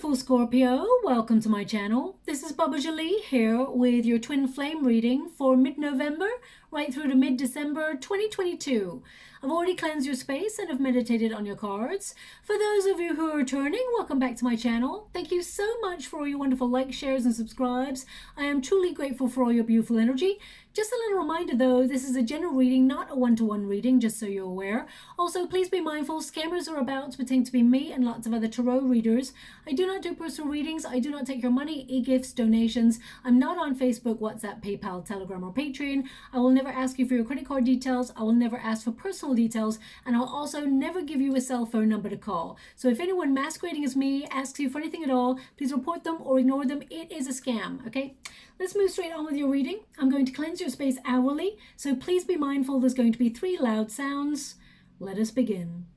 beautiful Scorpio, welcome to my channel. This is Baba Jolie here with your twin flame reading for mid-November right through to mid-December 2022. I've already cleansed your space and have meditated on your cards. For those of you who are returning, welcome back to my channel. Thank you so much for all your wonderful likes, shares and subscribes. I am truly grateful for all your beautiful energy. Just a little reminder though, this is a general reading, not a one-to-one reading, just so you're aware. Also, please be mindful, scammers are about to pretend to be me and lots of other tarot readers. I do not do personal readings. I do not take your money, e-gifts, donations. I'm not on Facebook, WhatsApp, PayPal, Telegram or Patreon. I will never ask you for your credit card details. I will never ask for personal details. And I'll also never give you a cell phone number to call. So if anyone masquerading as me asks you for anything at all, please report them or ignore them. It is a scam, okay? Let's move straight on with your reading. I'm going to cleanse your space hourly, so please be mindful there's going to be 3 loud sounds. Let us begin.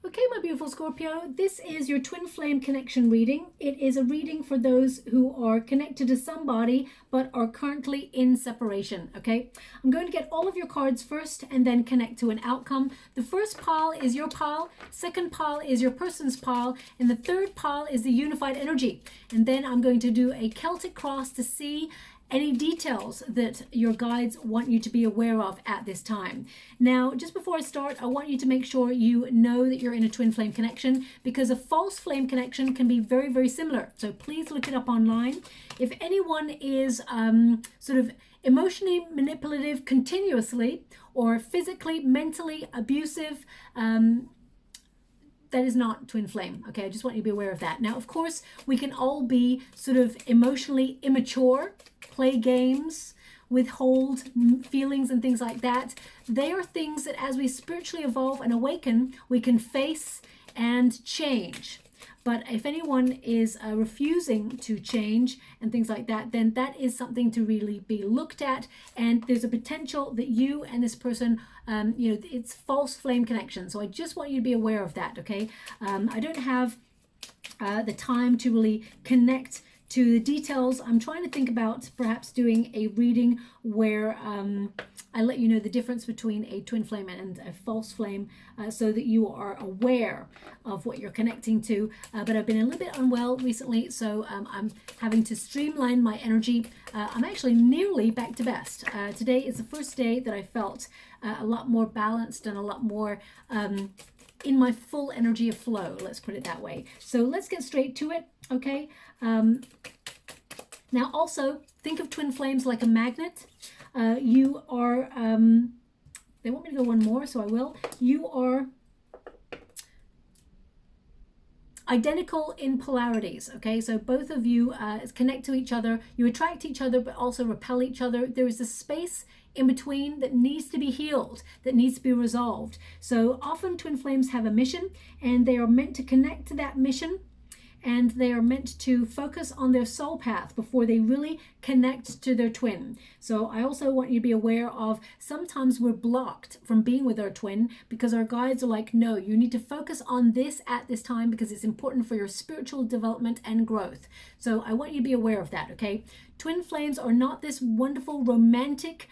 Okay, my beautiful Scorpio, this is your twin flame connection reading. It is a reading for those who are connected to somebody but are currently in separation, okay? I'm going to get all of your cards first and then connect to an outcome. The first pile is your pile, second pile is your person's pile, and the third pile is the unified energy. And then I'm going to do a Celtic cross to see any details that your guides want you to be aware of at this time. Now, just before I start, I want you to make sure you know that you're in a twin flame connection, because a false flame connection can be very, very similar. So please look it up online. If anyone is sort of emotionally manipulative continuously or physically, mentally abusive, that is not twin flame, okay? I just want you to be aware of that. Now, of course, we can all be sort of emotionally immature, play games, withhold feelings and things like that. They are things that as we spiritually evolve and awaken, we can face and change. But if anyone is refusing to change and things like that, then that is something to really be looked at. And there's a potential that you and this person, it's false flame connection. So I just want you to be aware of that, okay? I don't have the time to really connect to the details. I'm trying to think about perhaps doing a reading where I let you know the difference between a twin flame and a false flame, so that you are aware of what you're connecting to. But I've been a little bit unwell recently, so I'm having to streamline my energy. I'm actually nearly back to best. Today is the first day that I felt a lot more balanced and a lot more in my full energy of flow, let's put it that way. So let's get straight to it, okay? Now also, think of twin flames like a magnet. You are, they want me to go one more, so I will. You are identical in polarities, okay? So both of you connect to each other. You attract each other, but also repel each other. There is a space in between that needs to be healed, that needs to be resolved. So often twin flames have a mission, and they are meant to connect to that mission, and they are meant to focus on their soul path before they really connect to their twin. So I also want you to be aware of, sometimes we're blocked from being with our twin because our guides are like, no, you need to focus on this at this time because it's important for your spiritual development and growth. So I want you to be aware of that, okay? Twin flames are not this wonderful romantic,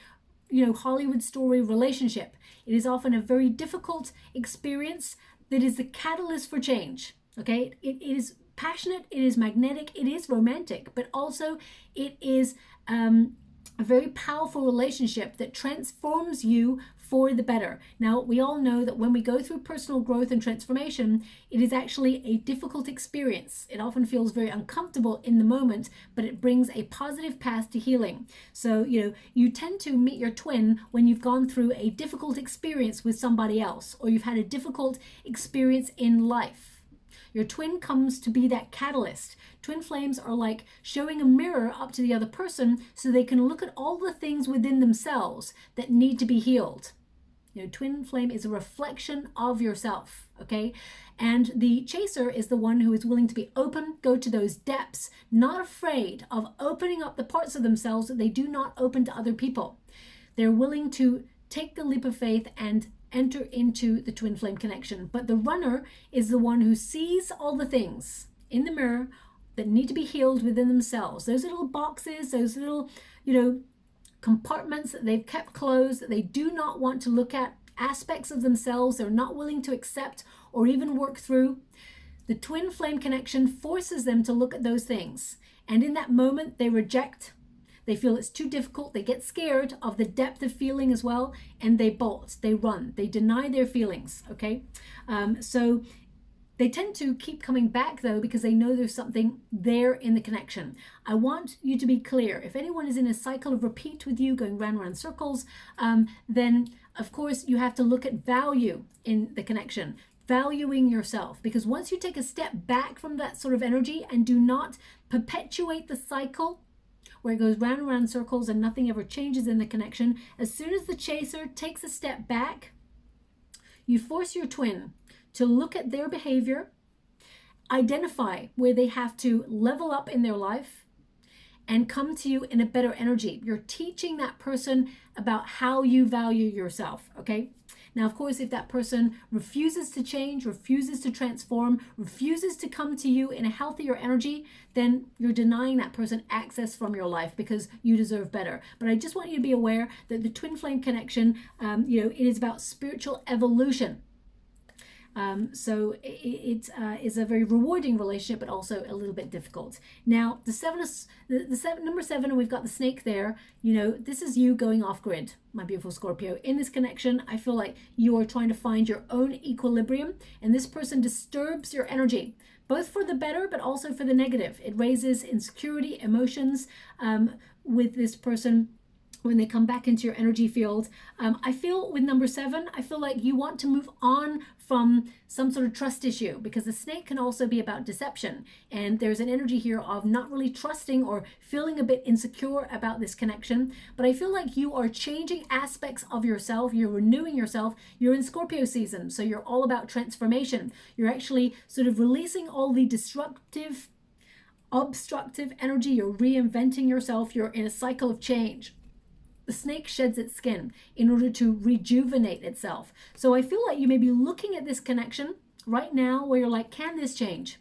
Hollywood story relationship. It is often a very difficult experience that is the catalyst for change, okay? It is passionate, it is magnetic, it is romantic, but also it is a very powerful relationship that transforms you for the better. Now, we all know that when we go through personal growth and transformation, it is actually a difficult experience. It often feels very uncomfortable in the moment, but it brings a positive path to healing. So, you tend to meet your twin when you've gone through a difficult experience with somebody else, or you've had a difficult experience in life. Your twin comes to be that catalyst. Twin flames are like showing a mirror up to the other person so they can look at all the things within themselves that need to be healed. Twin flame is a reflection of yourself, okay? And the chaser is the one who is willing to be open, go to those depths, not afraid of opening up the parts of themselves that they do not open to other people. They're willing to take the leap of faith and enter into the twin flame connection. But the runner is the one who sees all the things in the mirror that need to be healed within themselves. Those little boxes, those little, compartments that they've kept closed, that they do not want to look at, aspects of themselves they're not willing to accept or even work through. The twin flame connection forces them to look at those things. And in that moment, they reject. They feel it's too difficult. They get scared of the depth of feeling as well. And they bolt, they run, they deny their feelings, okay? So they tend to keep coming back though, because they know there's something there in the connection. I want you to be clear. If anyone is in a cycle of repeat with you, going round and round circles, then of course you have to look at value in the connection, valuing yourself. Because once you take a step back from that sort of energy and do not perpetuate the cycle where it goes round and round circles and nothing ever changes in the connection, as soon as the chaser takes a step back, you force your twin to look at their behavior, identify where they have to level up in their life, and come to you in a better energy. You're teaching that person about how you value yourself, okay? Now, of course, if that person refuses to change, refuses to transform, refuses to come to you in a healthier energy, then you're denying that person access from your life because you deserve better. But I just want you to be aware that the twin flame connection, it is about spiritual evolution. So it is a very rewarding relationship, but also a little bit difficult. Now, number 7, and we've got the snake there. This is you going off grid, my beautiful Scorpio. In this connection, I feel like you are trying to find your own equilibrium, and this person disturbs your energy, both for the better, but also for the negative. It raises insecurity, emotions with this person when they come back into your energy field. I feel with number 7, I feel like you want to move on from some sort of trust issue, because the snake can also be about deception. And there's an energy here of not really trusting or feeling a bit insecure about this connection. But I feel like you are changing aspects of yourself. You're renewing yourself. You're in Scorpio season, so you're all about transformation. You're actually sort of releasing all the destructive, obstructive energy. You're reinventing yourself. You're in a cycle of change. The snake sheds its skin in order to rejuvenate itself. So I feel like you may be looking at this connection right now where you're like, can this change?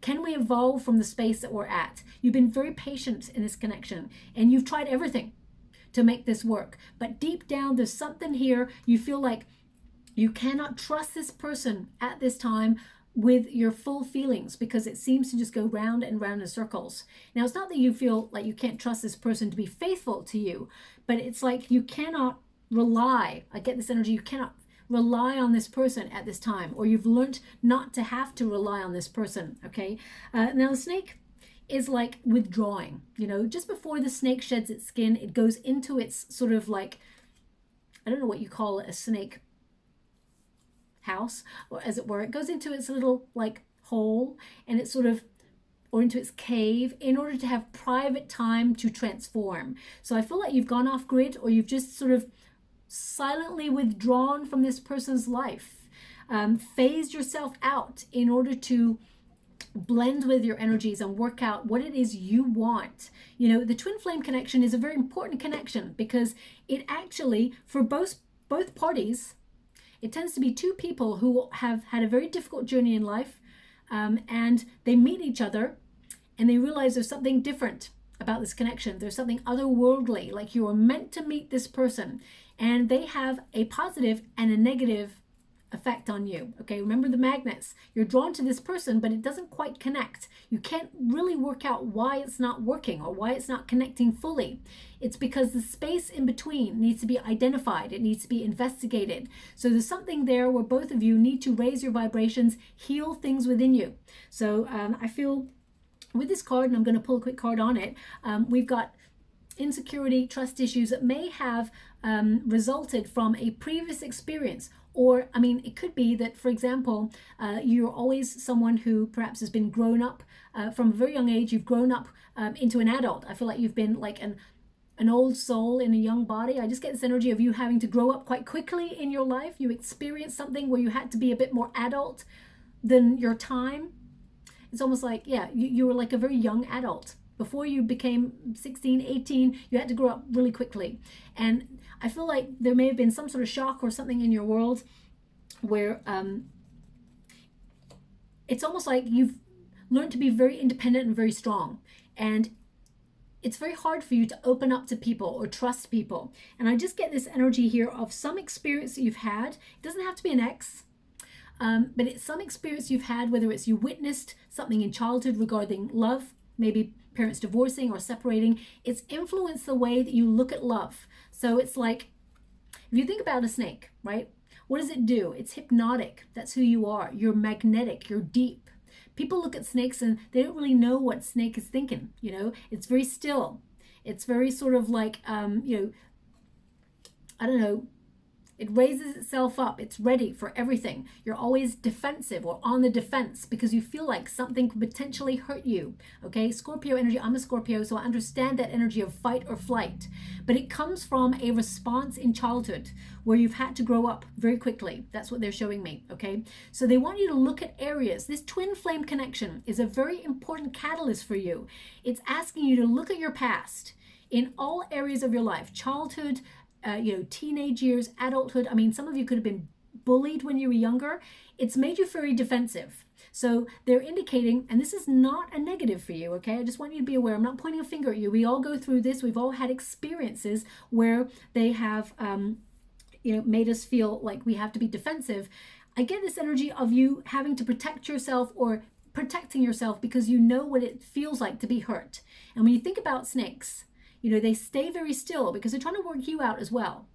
Can we evolve from the space that we're at? You've been very patient in this connection and you've tried everything to make this work. But deep down, there's something here. You feel like you cannot trust this person at this time with your full feelings, because it seems to just go round and round in circles. Now, it's not that you feel like you can't trust this person to be faithful to you, but it's like you cannot rely. I get this energy. You cannot rely on this person at this time, or you've learned not to have to rely on this person, okay? Now, the snake is like withdrawing. Just before the snake sheds its skin, it goes into its sort of like, I don't know what you call it, a snake house, or as it were. It goes into its little like hole, and it's sort of, or into its cave, in order to have private time to transform. So I feel like you've gone off grid, or you've just sort of silently withdrawn from this person's life, phased yourself out in order to blend with your energies and work out what it is you want. The twin flame connection is a very important connection, because it actually, for both parties, it tends to be two people who have had a very difficult journey in life, and they meet each other and they realize there's something different about this connection. There's something otherworldly, like you are meant to meet this person, and they have a positive and a negative effect on you. Okay, remember the magnets. You're drawn to this person, but it doesn't quite connect. You can't really work out why it's not working or why it's not connecting fully. It's because the space in between needs to be identified. It needs to be investigated. So there's something there where both of you need to raise your vibrations, heal things within you. So I feel with this card, and I'm going to pull a quick card on it, we've got insecurity, trust issues that may have resulted from a previous experience. Or, it could be that, for example, you're always someone who perhaps has been grown up from a very young age. You've grown up into an adult. I feel like you've been like an old soul in a young body. I just get this energy of you having to grow up quite quickly in your life. You experienced something where you had to be a bit more adult than your time. It's almost like, yeah, you were like a very young adult. Before you became 16, 18, you had to grow up really quickly. And I feel like there may have been some sort of shock or something in your world where it's almost like you've learned to be very independent and very strong. And it's very hard for you to open up to people or trust people. And I just get this energy here of some experience that you've had. It doesn't have to be an ex, but it's some experience you've had, whether it's you witnessed something in childhood regarding love, maybe parents divorcing or separating. It's influenced the way that you look at love. So it's like, if you think about a snake, right? What does it do? It's hypnotic. That's who you are. You're magnetic. You're deep. People look at snakes and they don't really know what snake is thinking. You know, it's very still. It's very sort of like, you know, I don't know. It raises itself up. It's ready for everything. You're always defensive or on the defense because you feel like something could potentially hurt you. Okay, Scorpio energy. I'm a Scorpio, so I understand that energy of fight or flight. But it comes from a response in childhood where you've had to grow up very quickly. That's what they're showing me. Okay, so they want you to look at areas. This twin flame connection is a very important catalyst for you. It's asking you to look at your past in all areas of your life, childhood, you know, teenage years, adulthood. I mean, some of you could have been bullied when you were younger. It's made you very defensive. So they're indicating, and this is not a negative for you, okay? I just want you to be aware. I'm not pointing a finger at you. We all go through this. We've all had experiences where they have, you know, made us feel like we have to be defensive. I get this energy of you having to protect yourself or protecting yourself because you know what it feels like to be hurt. And when you think about snakes, you know, they stay very still because they're trying to work you out as well.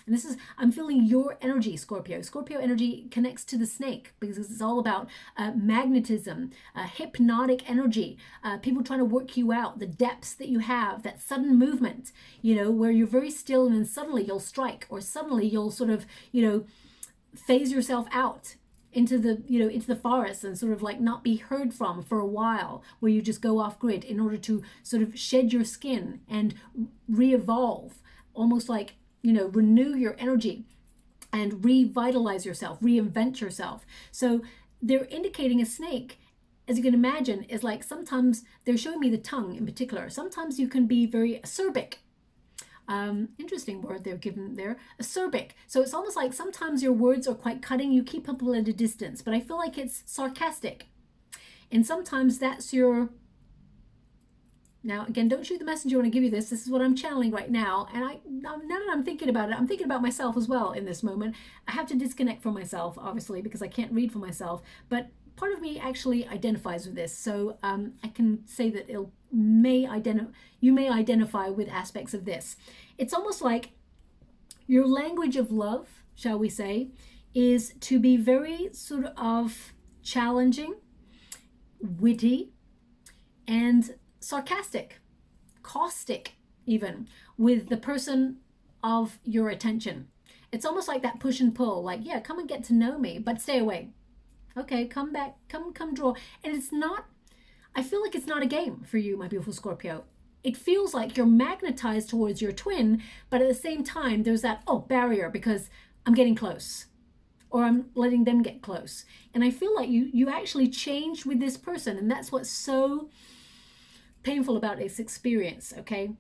And this is, I'm feeling your energy, Scorpio. Scorpio energy connects to the snake because it's all about magnetism, hypnotic energy, people trying to work you out, the depths that you have, that sudden movement, you know, where you're very still and then suddenly you'll strike, or suddenly you'll sort of, you know, phase yourself out into the, you know, into the forest and sort of like not be heard from for a while, where you just go off grid in order to sort of shed your skin and re-evolve, almost like, you know, renew your energy and revitalize yourself, reinvent yourself. So they're indicating a snake, as you can imagine, is like, sometimes they're showing me the tongue in particular. Sometimes you can be very acerbic. Interesting word they're given there, acerbic. So it's almost like sometimes your words are quite cutting. You keep people at a distance, but I feel like it's sarcastic. And sometimes that's your, now again, don't shoot the messenger when I give you this. This is what I'm channeling right now. And now that I'm thinking about it, I'm thinking about myself as well in this moment. I have to disconnect from myself, obviously, because I can't read for myself. But part of me actually identifies with this. So I can say that you may identify with aspects of this. It's almost like your language of love, shall we say, is to be very sort of challenging, witty, and sarcastic, caustic even, with the person of your attention. It's almost like that push and pull, like, yeah, come and get to know me, but stay away. Okay, come back, come draw. And it's not, I feel like it's not a game for you, my beautiful Scorpio. It feels like you're magnetized towards your twin, but at the same time, there's that, oh, barrier, because I'm getting close, or I'm letting them get close. And I feel like you actually changed with this person, and that's what's so painful about this experience, okay?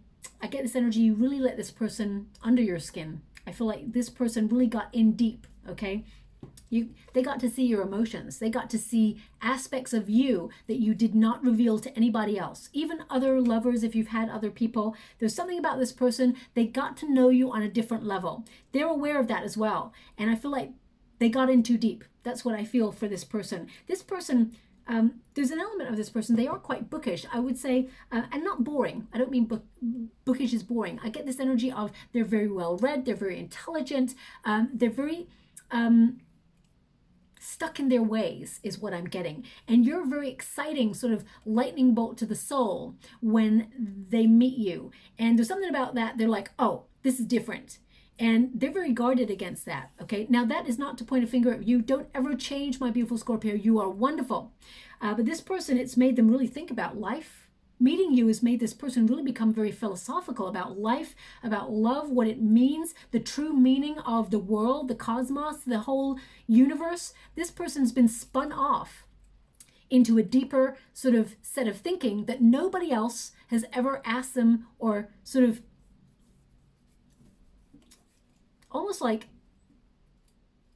I get this energy, you really let this person under your skin. I feel like this person really got in deep, okay? They got to see your emotions. They got to see aspects of you that you did not reveal to anybody else. Even other lovers, if you've had other people, there's something about this person, they got to know you on a different level. They're aware of that as well. And I feel like they got in too deep. That's what I feel for this person. This person, there's an element of this person, they are quite bookish, I would say, and not boring. I don't mean bookish is boring. I get this energy of they're very well read, they're very intelligent, they're very stuck in their ways is what I'm getting. And you're very exciting, sort of lightning bolt to the soul when they meet you. And there's something about that, they're like, oh, this is different. And they're very guarded against that, okay? Now, that is not to point a finger at you. Don't ever change, my beautiful Scorpio. You are wonderful. But this person, it's made them really think about life. Meeting you has made this person really become very philosophical about life, about love, what it means, the true meaning of the world, the cosmos, the whole universe. This person's been spun off into a deeper sort of set of thinking that nobody else has ever asked them, or sort of almost like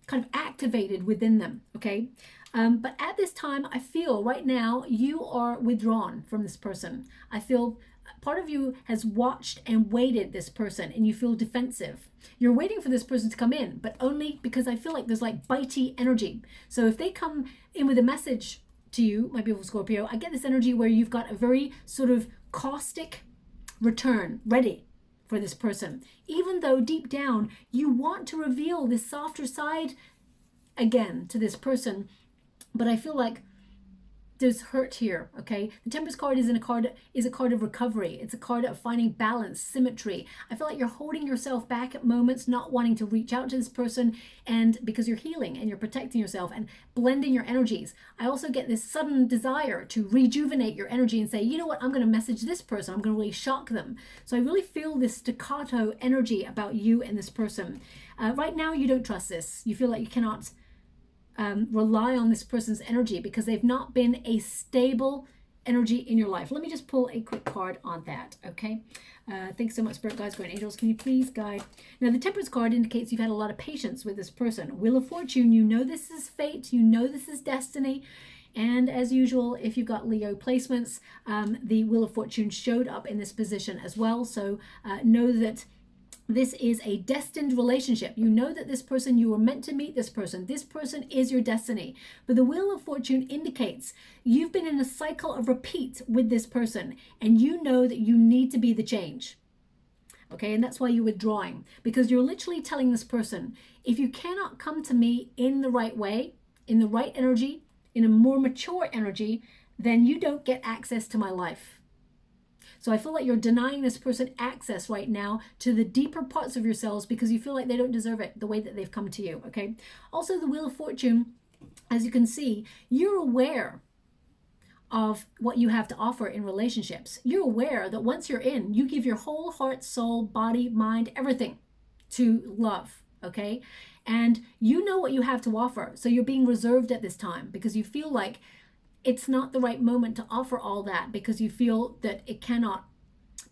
kind of activated within them, okay? But at this time, I feel right now you are withdrawn from this person. I feel part of you has watched and waited this person, and you feel defensive. You're waiting for this person to come in, but only because I feel like there's like bitey energy. So if they come in with a message to you, my beautiful Scorpio, I get this energy where you've got a very sort of caustic return ready for this person, even though deep down you want to reveal this softer side again to this person. But I feel like there's hurt here, okay? The Temperance card is a card of recovery. It's a card of finding balance, symmetry. I feel like you're holding yourself back at moments, not wanting to reach out to this person, and because you're healing and you're protecting yourself and blending your energies. I also get this sudden desire to rejuvenate your energy and say, you know what, I'm going to message this person. I'm going to really shock them. So I really feel this staccato energy about you and this person. Right now, you don't trust this. You feel like you cannot rely on this person's energy because they've not been a stable energy in your life. Let me just pull a quick card on that, okay? Thanks so much, Spirit Guides, Guardian Angels. Can you please guide? Now, the Temperance card indicates you've had a lot of patience with this person. Wheel of Fortune, you know this is fate. You know this is destiny. And as usual, if you've got Leo placements, the Wheel of Fortune showed up in this position as well. So know that this is a destined relationship. You know that this person, you were meant to meet this person. This person is your destiny. But the Wheel of Fortune indicates you've been in a cycle of repeat with this person, and you know that you need to be the change. Okay, and that's why you're withdrawing, because you're literally telling this person, if you cannot come to me in the right way, in the right energy, in a more mature energy, then you don't get access to my life. So I feel like you're denying this person access right now to the deeper parts of yourselves because you feel like they don't deserve it the way that they've come to you, okay? Also, the Wheel of Fortune, as you can see, you're aware of what you have to offer in relationships. You're aware that once you're in, you give your whole heart, soul, body, mind, everything to love, okay? And you know what you have to offer. So you're being reserved at this time because you feel like it's not the right moment to offer all that because you feel that it cannot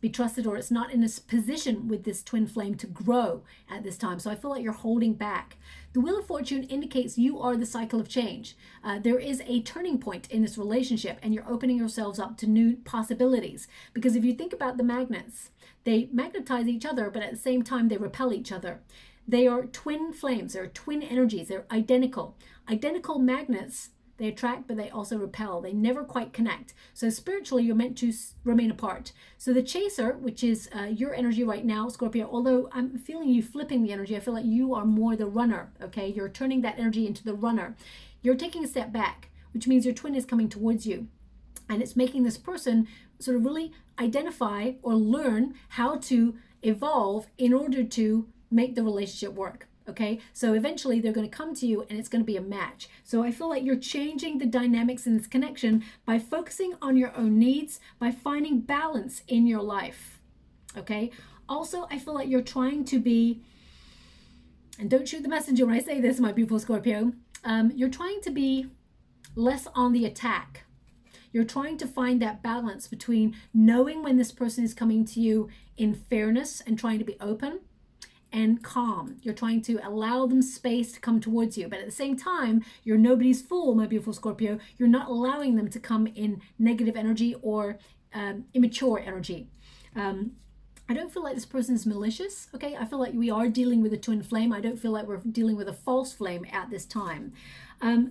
be trusted, or it's not in a position with this twin flame to grow at this time. So I feel like you're holding back. The Wheel of Fortune indicates you are the cycle of change. There is a turning point in this relationship, and you're opening yourselves up to new possibilities. Because if you think about the magnets, they magnetize each other, but at the same time, they repel each other. They are twin flames. They're twin energies. They're identical. Identical magnets, they attract, but they also repel. They never quite connect. So spiritually, you're meant to remain apart. So the Chaser, which is your energy right now, Scorpio, although I'm feeling you flipping the energy, I feel like you are more the runner, okay? You're turning that energy into the runner. You're taking a step back, which means your twin is coming towards you. And it's making this person sort of really identify or learn how to evolve in order to make the relationship work. Okay, so eventually they're going to come to you and it's going to be a match. So I feel like you're changing the dynamics in this connection by focusing on your own needs, by finding balance in your life. Okay, also I feel like you're trying to be, and don't shoot the messenger when I say this, my beautiful Scorpio, you're trying to be less on the attack. You're trying to find that balance between knowing when this person is coming to you in fairness and trying to be open, and calm. You're trying to allow them space to come towards you, but at the same time, you're nobody's fool, my beautiful Scorpio. You're not allowing them to come in negative energy or immature energy. I don't feel like this person is malicious, okay? I feel like we are dealing with a twin flame. I don't feel like we're dealing with a false flame at this time.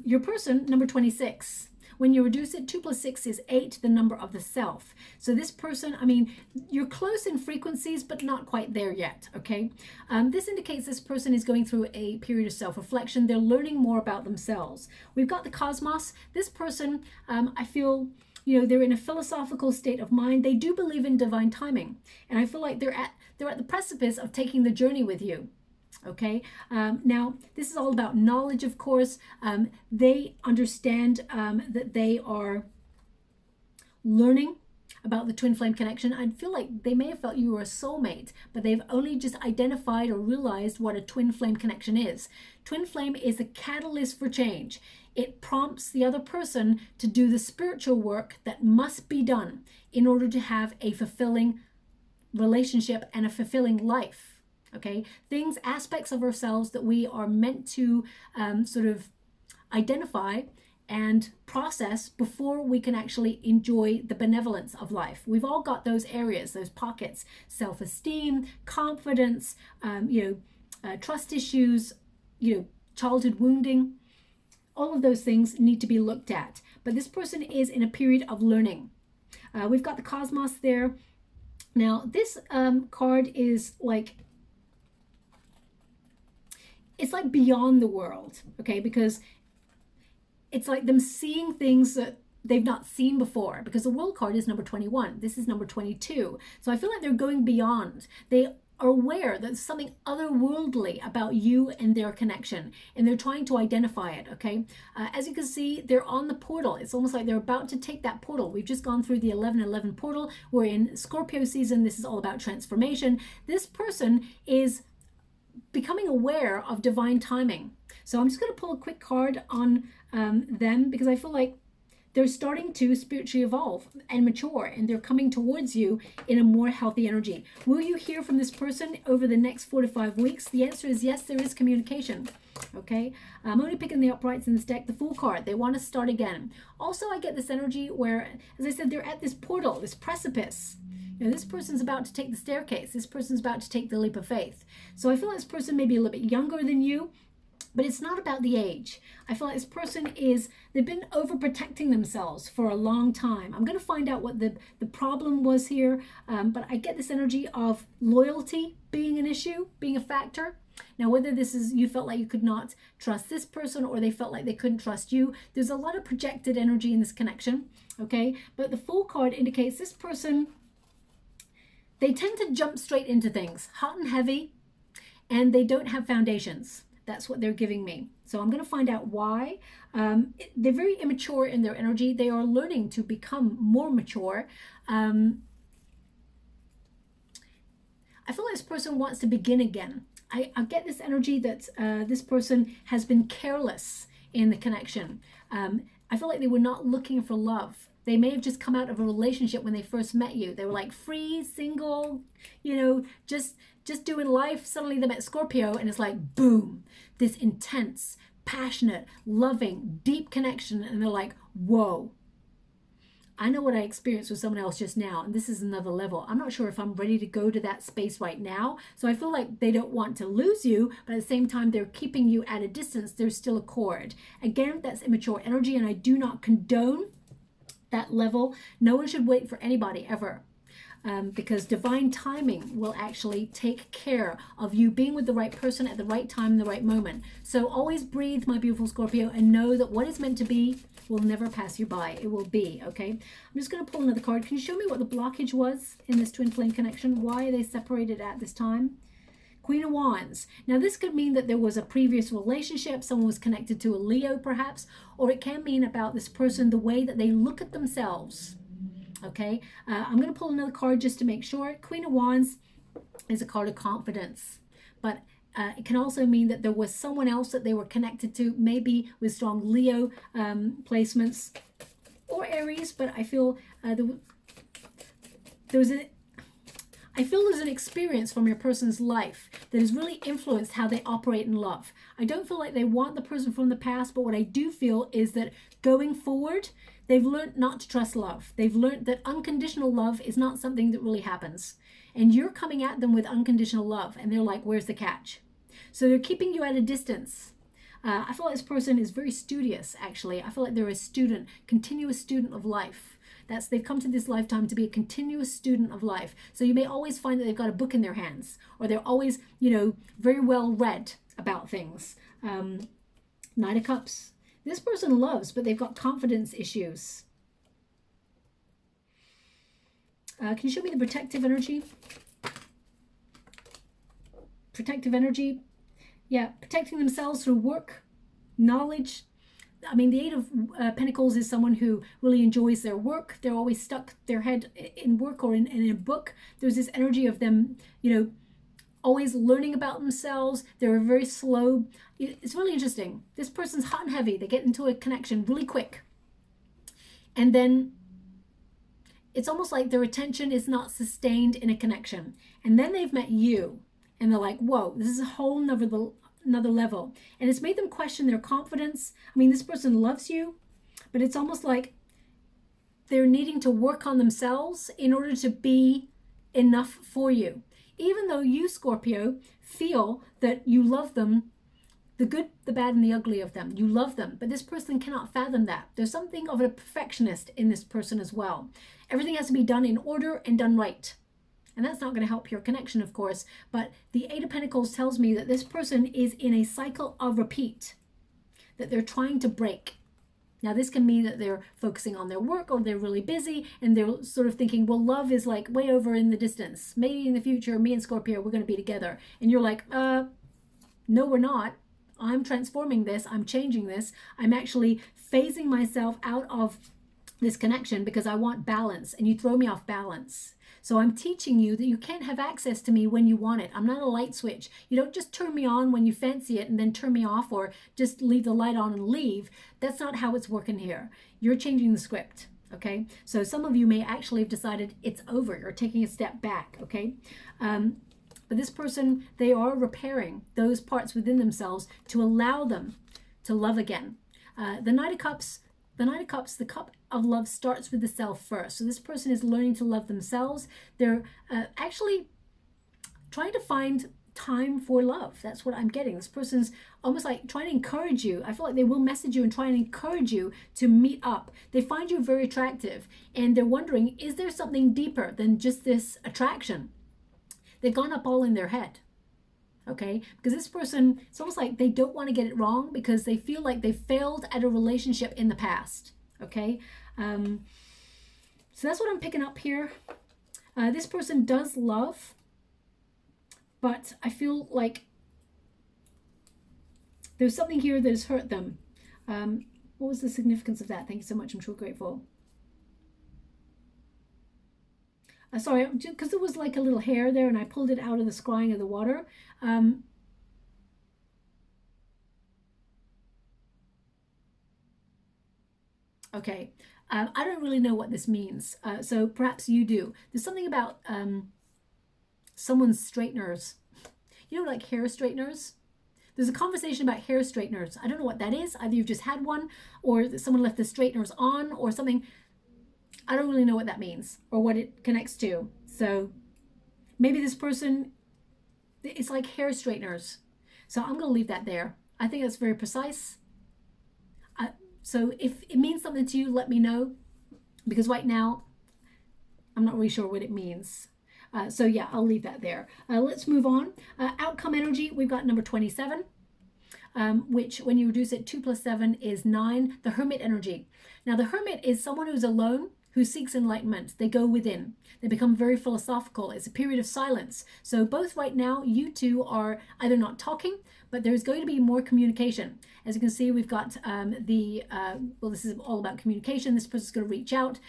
Your person, number 26. When you reduce it, 2 + 6 is 8, the number of the self. So this person, I mean, you're close in frequencies, but not quite there yet, okay? This indicates this person is going through a period of self-reflection. They're learning more about themselves. We've got the Cosmos. This person, I feel, you know, they're in a philosophical state of mind. They do believe in divine timing. And I feel like they're at the precipice of taking the journey with you. Okay, now this is all about knowledge, of course. They understand that they are learning about the twin flame connection. I feel like they may have felt you were a soulmate, but they've only just identified or realized what a twin flame connection is. Twin flame is a catalyst for change. it prompts the other person to do the spiritual work that must be done in order to have a fulfilling relationship and a fulfilling life. Okay, things, aspects of ourselves that we are meant to sort of identify and process before we can actually enjoy the benevolence of life. We've all got those areas, those pockets: self-esteem, confidence, trust issues, childhood wounding. All of those things need to be looked at. But this person is in a period of learning. We've got the cosmos there. Now, this card is like, it's like beyond the world, okay? Because it's like them seeing things that they've not seen before, because the world card is number 21. This is number 22. So I feel like they're going beyond. They are aware that there's something otherworldly about you and their connection, and they're trying to identify it, okay? As you can see, they're on the portal. It's almost like they're about to take that portal. We've just gone through the 11-11 portal. We're in Scorpio season. This is all about transformation. This person is becoming aware of divine timing. So I'm just going to pull a quick card on them, because I feel like they're starting to spiritually evolve and mature, and they're coming towards you in a more healthy energy. Will you hear from this person over the next 4 to 5 weeks? The answer is yes, there is communication. Okay, I'm only picking the uprights in this deck. The Fool card, they want to start again. Also, I get this energy where, as I said, they're at this portal, this precipice. This person's about to take the staircase. This person's about to take the leap of faith. So I feel like this person may be a little bit younger than you, but it's not about the age. I feel like this person they've been overprotecting themselves for a long time. I'm going to find out what the problem was here, but I get this energy of loyalty being an issue, being a factor. Now, whether this is you felt like you could not trust this person, or they felt like they couldn't trust you, there's a lot of projected energy in this connection, okay? But the Fool card indicates this person, they tend to jump straight into things, hot and heavy, and they don't have foundations. That's what they're giving me. So I'm going to find out why. They're very immature in their energy. They are learning to become more mature. I feel like this person wants to begin again. I get this energy that this person has been careless in the connection. I feel like they were not looking for love. They may have just come out of a relationship when they first met you. They were like free, single, just doing life. Suddenly they met Scorpio, and it's like, boom, this intense, passionate, loving, deep connection. And they're like, whoa, I know what I experienced with someone else just now, and this is another level. I'm not sure if I'm ready to go to that space right now. So I feel like they don't want to lose you, but at the same time, they're keeping you at a distance. There's still a cord. Again, that's immature energy, and I do not condone that level. No one should wait for anybody ever, because divine timing will actually take care of you being with the right person at the right time, the right moment. So always breathe, my beautiful Scorpio, and know that what is meant to be will never pass you by. It will be, okay? I'm just going to pull another card. Can you show me what the blockage was in this twin flame connection? Why are they separated at this time? Queen of Wands. Now, this could mean that there was a previous relationship. Someone was connected to a Leo, perhaps. Or it can mean about this person, the way that they look at themselves. Okay? I'm going to pull another card just to make sure. Queen of Wands is a card of confidence. But it can also mean that there was someone else that they were connected to, maybe with strong Leo placements. Or Aries, but I feel there's an experience from your person's life that has really influenced how they operate in love. I don't feel like they want the person from the past, but what I do feel is that going forward, they've learned not to trust love. They've learned that unconditional love is not something that really happens. And you're coming at them with unconditional love, and they're like, where's the catch? So they're keeping you at a distance. I feel like this person is very studious, actually. I feel like they're a student, continuous student of life. They've come to this lifetime to be a continuous student of life. So you may always find that they've got a book in their hands, or they're always, very well read about things. Knight of Cups. This person loves, but they've got confidence issues. Can you show me the protective energy? Protective energy. Yeah, protecting themselves through work, knowledge. I mean, the Eight of Pentacles is someone who really enjoys their work. They're always stuck their head in work or in a book. There's this energy of them, always learning about themselves. They're very slow. It's really interesting. This person's hot and heavy. They get into a connection really quick. And then it's almost like their attention is not sustained in a connection. And then they've met you and they're like, whoa, this is a whole another level. And it's made them question their confidence. I mean, this person loves you, but it's almost like they're needing to work on themselves in order to be enough for you. Even though you, Scorpio, feel that you love them, the good, the bad, and the ugly of them. You love them, but this person cannot fathom that. There's something of a perfectionist in this person as well. Everything has to be done in order and done right. And that's not going to help your connection, of course. But the Eight of Pentacles tells me that this person is in a cycle of repeat that they're trying to break. Now, this can mean that they're focusing on their work, or they're really busy and they're sort of thinking, well, love is like way over in the distance. Maybe in the future, me and Scorpio, we're going to be together. And you're like, no, we're not. I'm transforming this. I'm changing this. I'm actually phasing myself out of this connection because I want balance, and you throw me off balance. So I'm teaching you that you can't have access to me when you want it. I'm not a light switch. You don't just turn me on when you fancy it and then turn me off, or just leave the light on and leave. That's not how it's working here. You're changing the script, okay? So some of you may actually have decided it's over. You're taking a step back, okay? But this person, they are repairing those parts within themselves to allow them to love again. The Knight of Cups, the cup of love starts with the self first. So this person is learning to love themselves. They're actually trying to find time for love. That's what I'm getting. This person's almost like trying to encourage you. I feel like they will message you and try and encourage you to meet up. They find you very attractive, and they're wondering, is there something deeper than just this attraction? They've gone up all in their head. Okay, because this person, it's almost like they don't want to get it wrong because they feel like they failed at a relationship in the past. Okay, so that's what I'm picking up here. This person does love, but I feel like there's something here that has hurt them. What was the significance of that? Thank you so much. I'm so grateful. Sorry, because there was like a little hair there and I pulled it out of the scrying of the water. Okay, I don't really know what this means. So perhaps you do. There's something about someone's straighteners. You know, like hair straighteners? There's a conversation about hair straighteners. I don't know what that is. Either you've just had one, or someone left the straighteners on, or something. I don't really know what that means or what it connects to. So maybe this person, it's like hair straighteners. So I'm going to leave that there. I think that's very precise. So if it means something to you, let me know, because right now I'm not really sure what it means. So yeah, I'll leave that there. Let's move on. Outcome energy, we've got number 27. Which when you reduce it, 2 plus 7 is 9. The Hermit energy. Now the Hermit is someone who's alone, who seeks enlightenment. They go within. They become very philosophical. It's a period of silence. So both right now, you two are either not talking, but there's going to be more communication. As you can see, we've got well, this is all about communication. This person's going to reach out.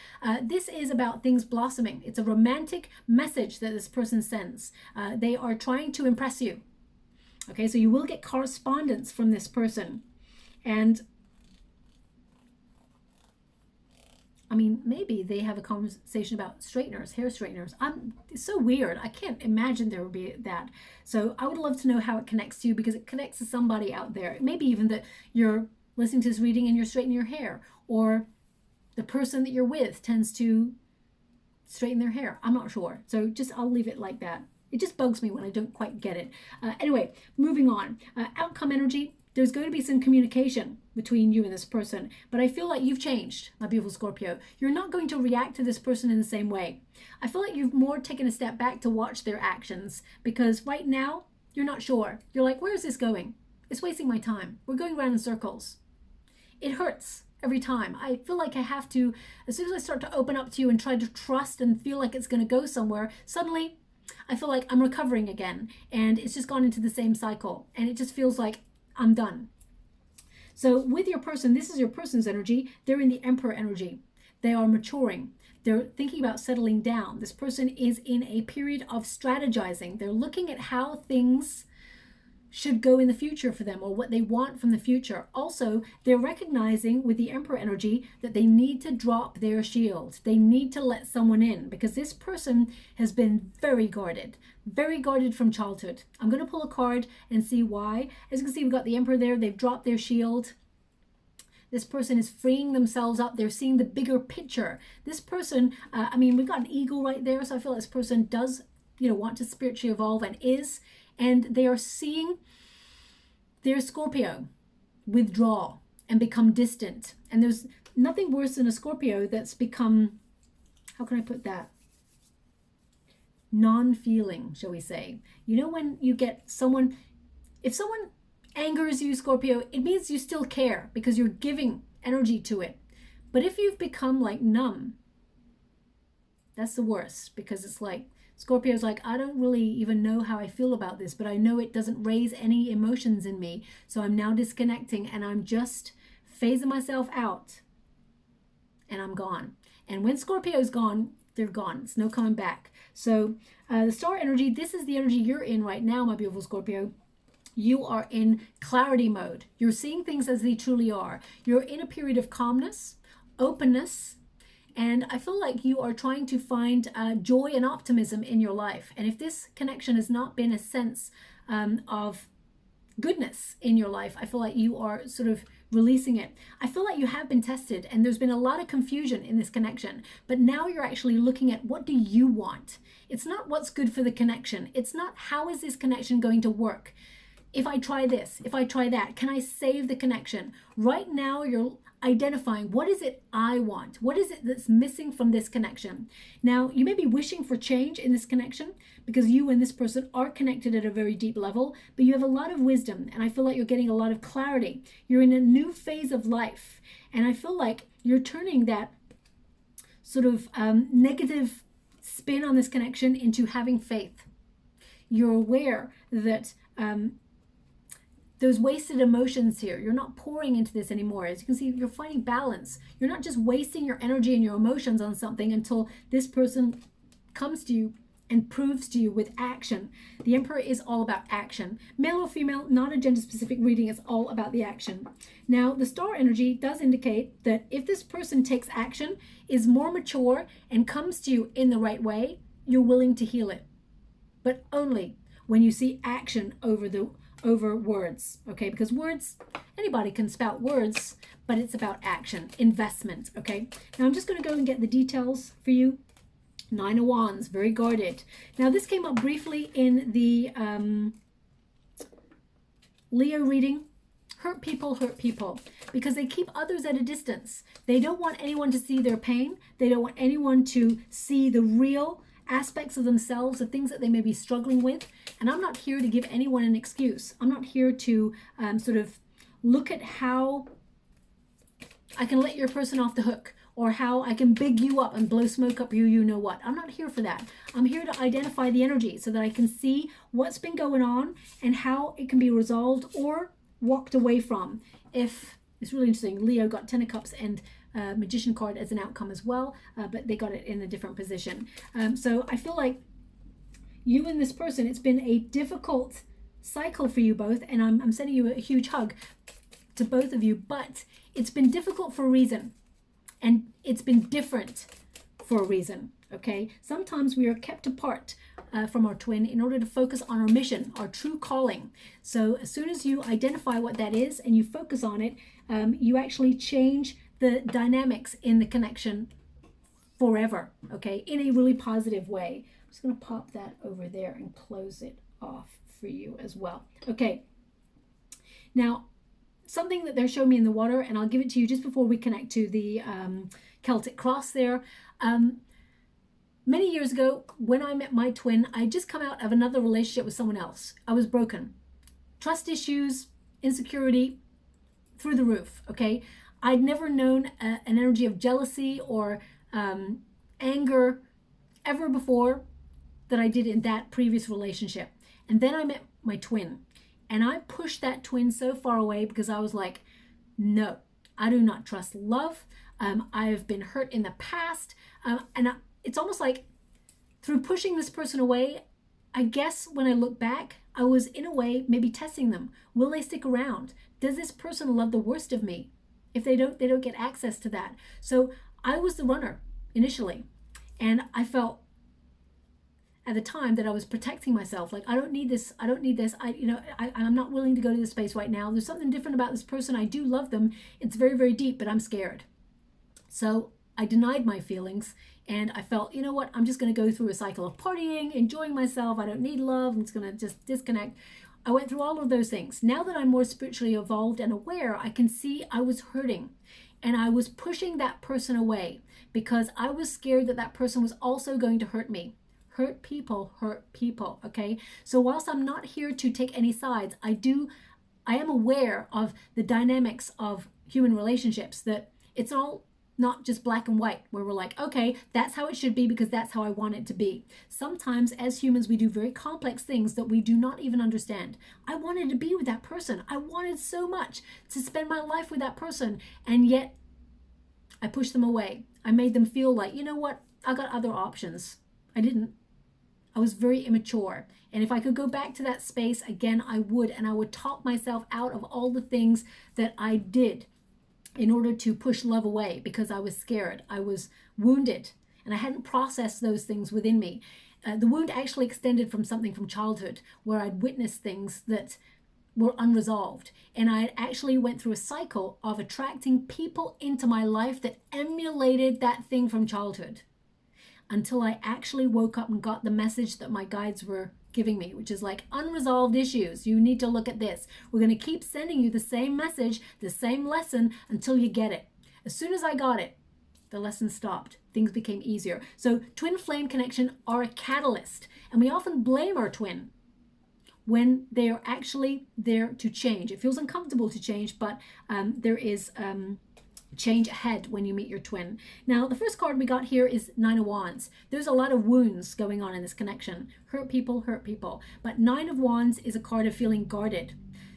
This is about things blossoming. It's a romantic message that this person sends. They are trying to impress you. Okay, so you will get correspondence from this person. And I mean, maybe they have a conversation about straighteners, hair straighteners. It's so weird. I can't imagine there would be that. So I would love to know how it connects to you, because it connects to somebody out there. Maybe even that you're listening to this reading and you're straightening your hair, or the person that you're with tends to straighten their hair. I'm not sure. So I'll leave it like that. It just bugs me when I don't quite get it. Anyway, moving on. Outcome energy. There's going to be some communication between you and this person, but I feel like you've changed, my beautiful Scorpio. You're not going to react to this person in the same way. I feel like you've more taken a step back to watch their actions, because right now you're not sure. You're like, where is this going? It's wasting my time. We're going around in circles. It hurts every time. I feel like I have to, as soon as I start to open up to you and try to trust and feel like it's going to go somewhere, suddenly I feel like I'm recovering again, and it's just gone into the same cycle, and it just feels like I'm done. So with your person, this is your person's energy. They're in the Emperor energy. They are maturing. They're thinking about settling down. This person is in a period of strategizing. They're looking at how things should go in the future for them, or what they want from the future. Also, they're recognizing with the Emperor energy that they need to drop their shield. They need to let someone in, because this person has been very guarded from childhood. I'm going to pull a card and see why. As you can see, we've got the Emperor there. They've dropped their shield. This person is freeing themselves up. They're seeing the bigger picture. This person, I mean, we've got an eagle right there, so I feel this person does, want to spiritually evolve and is. And they are seeing their Scorpio withdraw and become distant. And there's nothing worse than a Scorpio that's become, how can I put that? Non-feeling, shall we say. When you get someone, if someone angers you, Scorpio, it means you still care because you're giving energy to it. But if you've become like numb, that's the worst, because it's like, Scorpio's like, I don't really even know how I feel about this, but I know it doesn't raise any emotions in me. So I'm now disconnecting and I'm just phasing myself out and I'm gone. And when Scorpio's gone, they're gone. It's no coming back. So the star energy, this is the energy you're in right now, my beautiful Scorpio. You are in clarity mode. You're seeing things as they truly are. You're in a period of calmness, openness, and I feel like you are trying to find joy and optimism in your life. And if this connection has not been a sense of goodness in your life, I feel like you are sort of releasing it. I feel like you have been tested and there's been a lot of confusion in this connection. But now you're actually looking at, what do you want? It's not what's good for the connection. It's not, how is this connection going to work? If I try this, if I try that, can I save the connection? Right now, you're identifying, what is it I want? What is it that's missing from this connection? Now, you may be wishing for change in this connection because you and this person are connected at a very deep level, but you have a lot of wisdom, and I feel like you're getting a lot of clarity. You're in a new phase of life, and I feel like you're turning that sort of negative spin on this connection into having faith. You're aware that those wasted emotions here, you're not pouring into this anymore. As you can see, you're finding balance. You're not just wasting your energy and your emotions on something until this person comes to you and proves to you with action. The Emperor is all about action. Male or female, not a gender-specific reading, it's all about the action. Now, the star energy does indicate that if this person takes action, is more mature, and comes to you in the right way, you're willing to heal it. But only when you see action over words, okay? Because words, anybody can spout words, but it's about action, investment, okay? Now I'm just going to go and get the details for you. 9 of Wands, very guarded. Now this came up briefly in the Leo reading. Hurt people, because they keep others at a distance. They don't want anyone to see their pain. They don't want anyone to see the real aspects of themselves, the things that they may be struggling with. And I'm not here to give anyone an excuse. I'm not here to sort of look at how I can let your person off the hook, or how I can big you up and blow smoke up you know what. I'm not here for that. I'm here to identify the energy so that I can see what's been going on and how it can be resolved or walked away from. If it's really interesting, Leo got 10 of Cups and Magician card as an outcome as well, but they got it in a different position. So I feel like you and this person, it's been a difficult cycle for you both, and I'm sending you a huge hug to both of you, but it's been difficult for a reason, and it's been different for a reason, okay? Sometimes we are kept apart from our twin in order to focus on our mission, our true calling. So as soon as you identify what that is and you focus on it, you actually change the dynamics in the connection forever, okay, in a really positive way. I'm just going to pop that over there and close it off for you as well. Okay, now something that they're showing me in the water, and I'll give it to you just before we connect to the Celtic cross there. Many years ago, when I met my twin, I had just come out of another relationship with someone else. I was broken. Trust issues, insecurity, through the roof, okay? I'd never known an energy of jealousy or anger ever before that I did in that previous relationship. And then I met my twin, and I pushed that twin so far away because I was like, no, I do not trust love. I've been hurt in the past. It's almost like through pushing this person away, I guess when I look back, I was in a way maybe testing them. Will they stick around? Does this person love the worst of me? If they don't get access to that. So I was the runner initially, and I felt at the time that I was protecting myself. Like, I don't need this. I'm not willing to go to this space right now. There's something different about this person. I do love them. It's very, very deep, but I'm scared. So I denied my feelings, and I felt, you know what, I'm just going to go through a cycle of partying, enjoying myself. I don't need love. I'm just going to just disconnect. I went through all of those things. Now that I'm more spiritually evolved and aware, I can see I was hurting, and I was pushing that person away because I was scared that that person was also going to hurt me. Hurt people, okay? So whilst I'm not here to take any sides, I am aware of the dynamics of human relationships, that it's all not just black and white, where we're like, okay, that's how it should be because that's how I want it to be. Sometimes as humans, we do very complex things that we do not even understand. I wanted to be with that person. I wanted so much to spend my life with that person, and yet I pushed them away. I made them feel like, you know what, I got other options. I didn't. I was very immature. And if I could go back to that space again, I would. And I would talk myself out of all the things that I did in order to push love away because I was scared. I was wounded, and I hadn't processed those things within me. The wound actually extended from something from childhood, where I'd witnessed things that were unresolved. And I actually went through a cycle of attracting people into my life that emulated that thing from childhood, until I actually woke up and got the message that my guides were giving me, which is like, unresolved issues. You need to look at this. We're going to keep sending you the same message, the same lesson, until you get it. As soon as I got it, the lesson stopped. Things became easier. So twin flame connection are a catalyst, and we often blame our twin when they are actually there to change. It feels uncomfortable to change, but there is change ahead when you meet your twin. Now, the first card we got here is Nine of Wands. There's a lot of wounds going on in this connection. Hurt people. But Nine of Wands is a card of feeling guarded.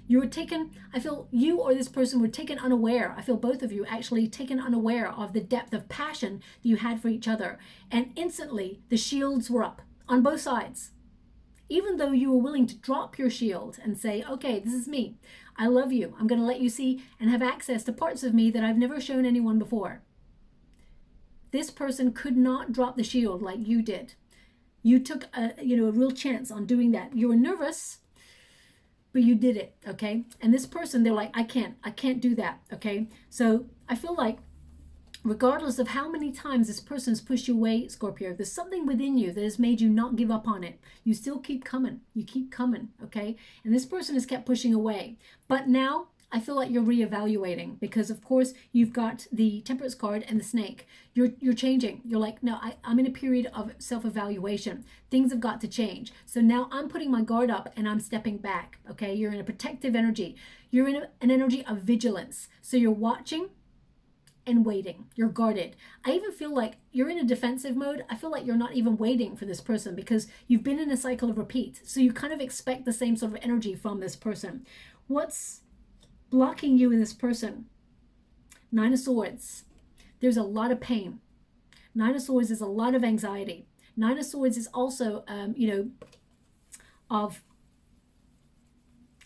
You were taken, I feel you or this person were taken unaware. I feel both of you actually taken unaware of the depth of passion that you had for each other. And instantly, the shields were up on both sides. Even though you were willing to drop your shield and say, okay, this is me. I love you. I'm going to let you see and have access to parts of me that I've never shown anyone before. This person could not drop the shield like you did. You took a real chance on doing that. You were nervous, but you did it, okay? And this person, they're like, I can't do that, okay? So I feel like regardless of how many times this person's pushed you away, Scorpio, there's something within you that has made you not give up on it. You still keep coming. You keep coming, okay? And this person has kept pushing away. But now I feel like you're reevaluating because, of course, you've got the Temperance card and the Snake. You're changing. You're like, no, I'm in a period of self-evaluation. Things have got to change. So now I'm putting my guard up and I'm stepping back, okay? You're in a protective energy. You're in an energy of vigilance. So you're watching and waiting. You're guarded. I even feel like you're in a defensive mode. I feel like you're not even waiting for this person because you've been in a cycle of repeat. So you kind of expect the same sort of energy from this person. What's blocking you in this person? Nine of Swords. There's a lot of pain. Nine of Swords is a lot of anxiety. Nine of Swords is also, of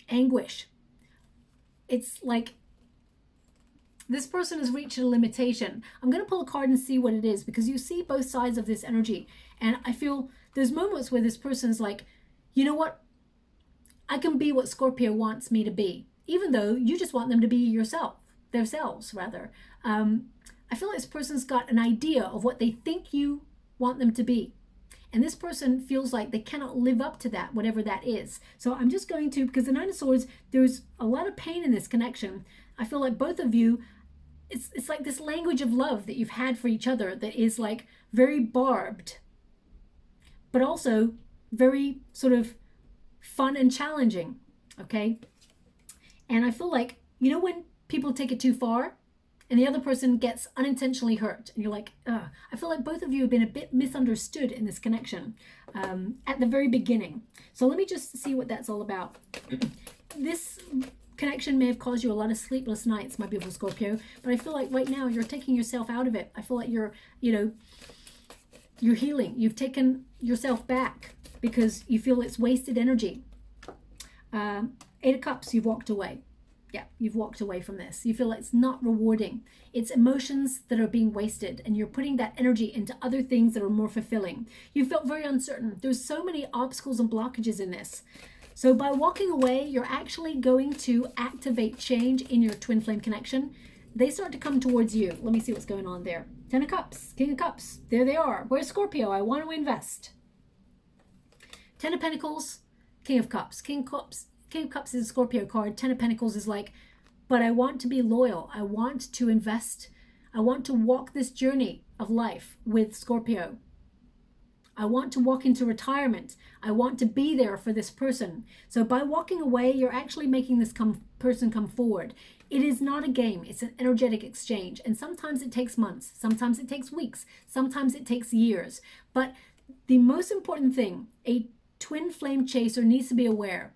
anguish. It's like this person has reached a limitation. I'm going to pull a card and see what it is because you see both sides of this energy. And I feel there's moments where this person's like, you know what? I can be what Scorpio wants me to be, even though you just want them to be themselves rather. I feel like this person's got an idea of what they think you want them to be. And this person feels like they cannot live up to that, whatever that is. So I'm just going to, because the Nine of Swords, there's a lot of pain in this connection. I feel like both of you, it's like this language of love that you've had for each other that is like very barbed, but also very sort of fun and challenging, okay? And I feel like, you know when people take it too far and the other person gets unintentionally hurt and you're like, ugh. I feel like both of you have been a bit misunderstood in this connection at the very beginning. So let me just see what that's all about. This connection may have caused you a lot of sleepless nights, my beautiful Scorpio, but I feel like right now you're taking yourself out of it. I feel like you're, you're healing. You've taken yourself back because you feel it's wasted energy. 8 of Cups, you've walked away. Yeah, you've walked away from this. You feel it's not rewarding. It's emotions that are being wasted, and you're putting that energy into other things that are more fulfilling. You felt very uncertain. There's so many obstacles and blockages in this. So by walking away, you're actually going to activate change in your twin flame connection. They start to come towards you. Let me see what's going on there. 10 of Cups, King of Cups. There they are. Where's Scorpio? I want to invest. 10 of Pentacles, King of Cups. King of Cups is a Scorpio card. 10 of Pentacles is like, but I want to be loyal. I want to invest. I want to walk this journey of life with Scorpio. I want to walk into retirement. I want to be there for this person. So by walking away, you're actually making this person come forward. It is not a game. It's an energetic exchange. And sometimes it takes months. Sometimes it takes weeks. Sometimes it takes years. But the most important thing, a twin flame chaser needs to be aware,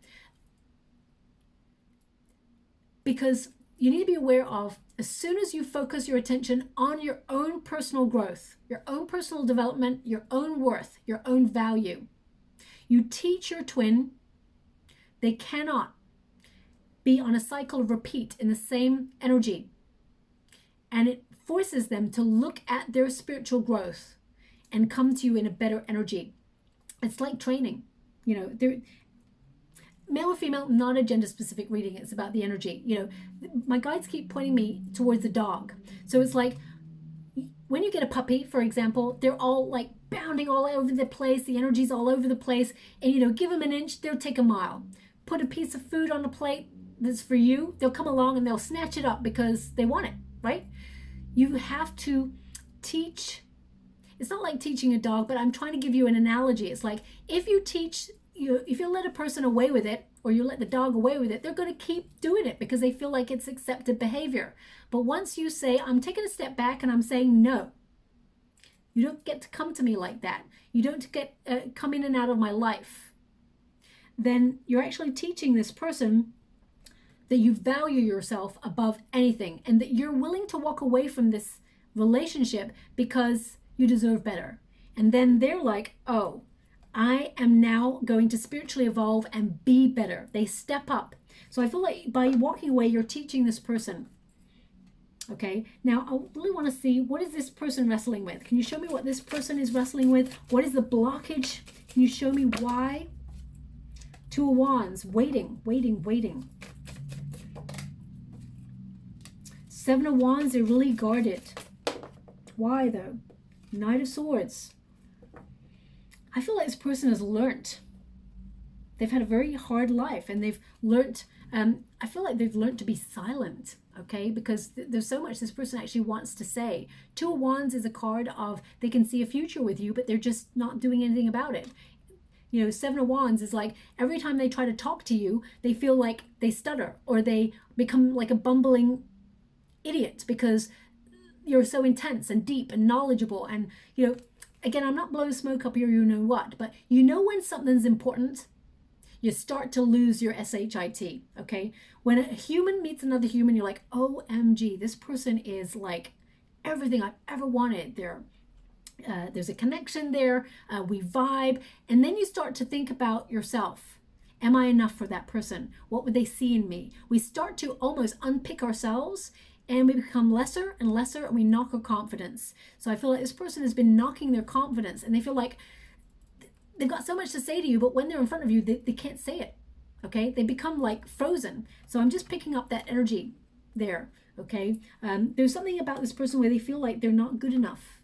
because you need to be aware of, as soon as you focus your attention on your own personal growth, your own personal development, your own worth, your own value, you teach your twin they cannot be on a cycle of repeat in the same energy. And it forces them to look at their spiritual growth and come to you in a better energy. It's like training. You know, male or female, not a gender specific reading. It's about the energy. You know, my guides keep pointing me towards the dog. So it's like when you get a puppy, for example, they're all like bounding all over the place. The energy's all over the place. And, you know, give them an inch, they'll take a mile. Put a piece of food on a plate that's for you, they'll come along and they'll snatch it up because they want it, right? You have to teach. It's not like teaching a dog, but I'm trying to give you an analogy. It's like if you teach, if you let a person away with it, or you let the dog away with it, they're going to keep doing it because they feel like it's accepted behavior. But once you say, I'm taking a step back and I'm saying no, you don't get to come to me like that. You don't get come in and out of my life. Then you're actually teaching this person that you value yourself above anything, and that you're willing to walk away from this relationship because you deserve better. And then they're like, oh, I am now going to spiritually evolve and be better. They step up. So I feel like by walking away, you're teaching this person. Okay, now I really want to see, what is this person wrestling with? Can you show me what this person is wrestling with? What is the blockage? Can you show me why? 2 of Wands, waiting, waiting, waiting. 7 of Wands, they're really guarded. Why though? Knight of Swords. I feel like this person has learnt. They've had a very hard life, and they've learnt, I feel like they've learnt to be silent, okay? Because there's so much this person actually wants to say. 2 of Wands is a card of they can see a future with you, but they're just not doing anything about it. You know, 7 of Wands is like every time they try to talk to you, they feel like they stutter, or they become like a bumbling idiot because you're so intense and deep and knowledgeable. And, you know, again, I'm not blowing smoke up here, you know what, but you know when something's important, you start to lose your SHIT, okay? When a human meets another human, you're like, OMG, this person is like everything I've ever wanted. There's a connection there, we vibe, and then you start to think about yourself. Am I enough for that person? What would they see in me? We start to almost unpick ourselves, and we become lesser and lesser, and we knock our confidence. So I feel like this person has been knocking their confidence, and they feel like they've got so much to say to you, but when they're in front of you, they can't say it, okay? They become like frozen. So I'm just picking up that energy there, okay? There's something about this person where they feel like they're not good enough.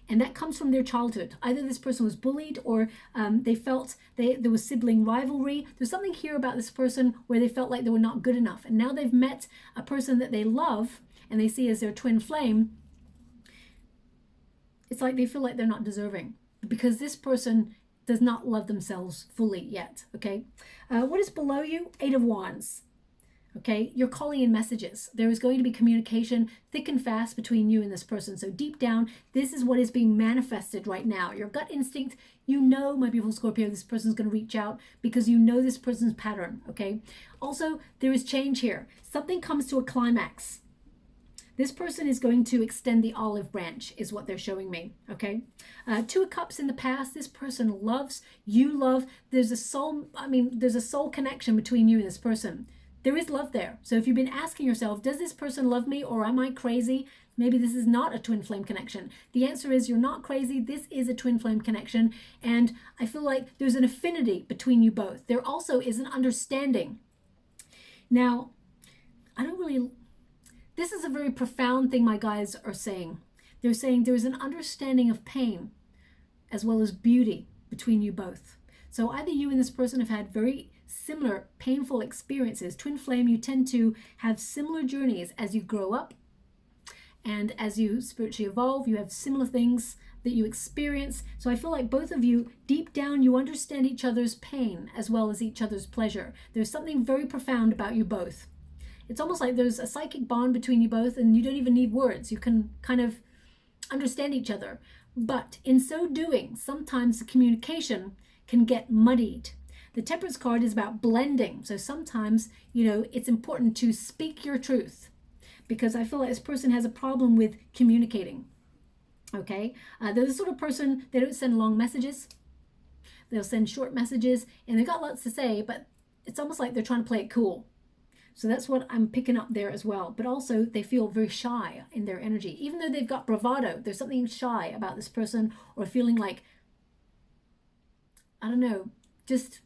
And that comes from their childhood. Either this person was bullied, or they felt there was sibling rivalry. There's something here about this person where they felt like they were not good enough. And now they've met a person that they love and they see as their twin flame. It's like they feel like they're not deserving because this person does not love themselves fully yet, okay? What is below you? 8 of Wands. Okay, you're calling in messages. There is going to be communication thick and fast between you and this person. So deep down, this is what is being manifested right now. Your gut instinct, you know, my beautiful Scorpio, this person's going to reach out because you know this person's pattern, okay? Also, there is change here. Something comes to a climax. This person is going to extend the olive branch, is what they're showing me, okay? Two of Cups in the past, this person loves, you love, there's a soul, there's a soul connection between you and this person. There is love there. So if you've been asking yourself, does this person love me or am I crazy? Maybe this is not a twin flame connection. The answer is you're not crazy. This is a twin flame connection. And I feel like there's an affinity between you both. There also is an understanding. Now, this is a very profound thing my guides are saying. They're saying there's an understanding of pain as well as beauty between you both. So either you and this person have had very similar painful experiences. Twin flame, you tend to have similar journeys as you grow up and as you spiritually evolve. You have similar things that you experience. So I feel like both of you, deep down, you understand each other's pain as well as each other's pleasure. There's something very profound about you both. It's almost like there's a psychic bond between you both and you don't even need words. You can kind of understand each other. But in so doing, sometimes the communication can get muddied. The Temperance card is about blending. So sometimes, it's important to speak your truth, because I feel like this person has a problem with communicating. Okay? They're the sort of person, they don't send long messages. They'll send short messages, and they've got lots to say, but it's almost like they're trying to play it cool. So that's what I'm picking up there as well. But also they feel very shy in their energy. Even though they've got bravado, there's something shy about this person, or feeling like, I don't know, just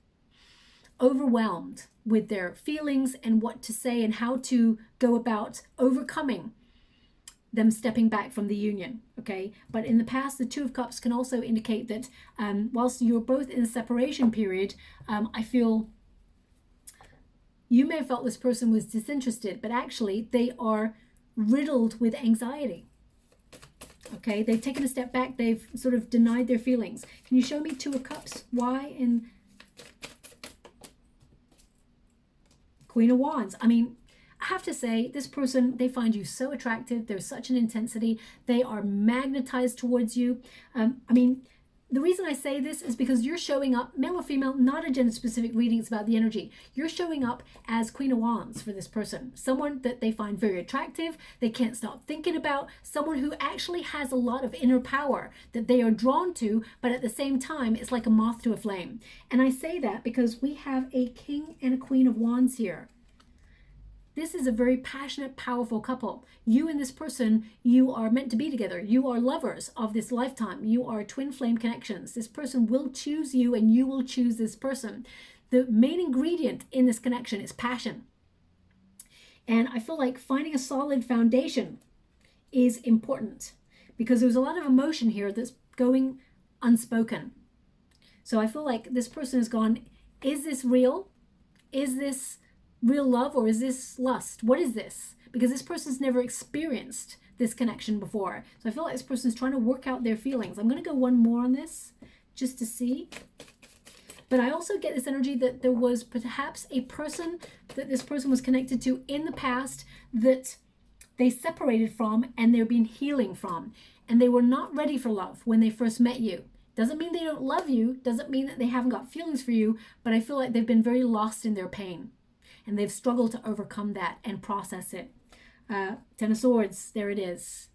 overwhelmed with their feelings and what to say and how to go about overcoming them stepping back from the union. Okay, but in the past, the Two of Cups can also indicate that whilst you're both in a separation period, I feel you may have felt this person was disinterested, but actually they are riddled with anxiety. Okay, they've taken a step back. They've sort of denied their feelings. Can you show me Two of Cups? Why? In Queen of Wands. I have to say, this person, they find you so attractive. There's such an intensity. They are magnetized towards you. The reason I say this is because you're showing up, male or female, not a gender-specific reading. It's about the energy. You're showing up as Queen of Wands for this person. Someone that they find very attractive, they can't stop thinking about, someone who actually has a lot of inner power that they are drawn to, but at the same time, it's like a moth to a flame. And I say that because we have a King and a Queen of Wands here. This is a very passionate, powerful couple. You and this person, you are meant to be together. You are lovers of this lifetime. You are twin flame connections. This person will choose you and you will choose this person. The main ingredient in this connection is passion. And I feel like finding a solid foundation is important because there's a lot of emotion here that's going unspoken. So I feel like this person has gone, is this real? Is this real love or is this lust? What is this? Because this person's never experienced this connection before. So I feel like this person's trying to work out their feelings. I'm going to go one more on this just to see. But I also get this energy that there was perhaps a person that this person was connected to in the past that they separated from and they're been healing from. And they were not ready for love when they first met you. Doesn't mean they don't love you. Doesn't mean that they haven't got feelings for you. But I feel like they've been very lost in their pain. And they've struggled to overcome that and process it. Ten of Swords, there it is.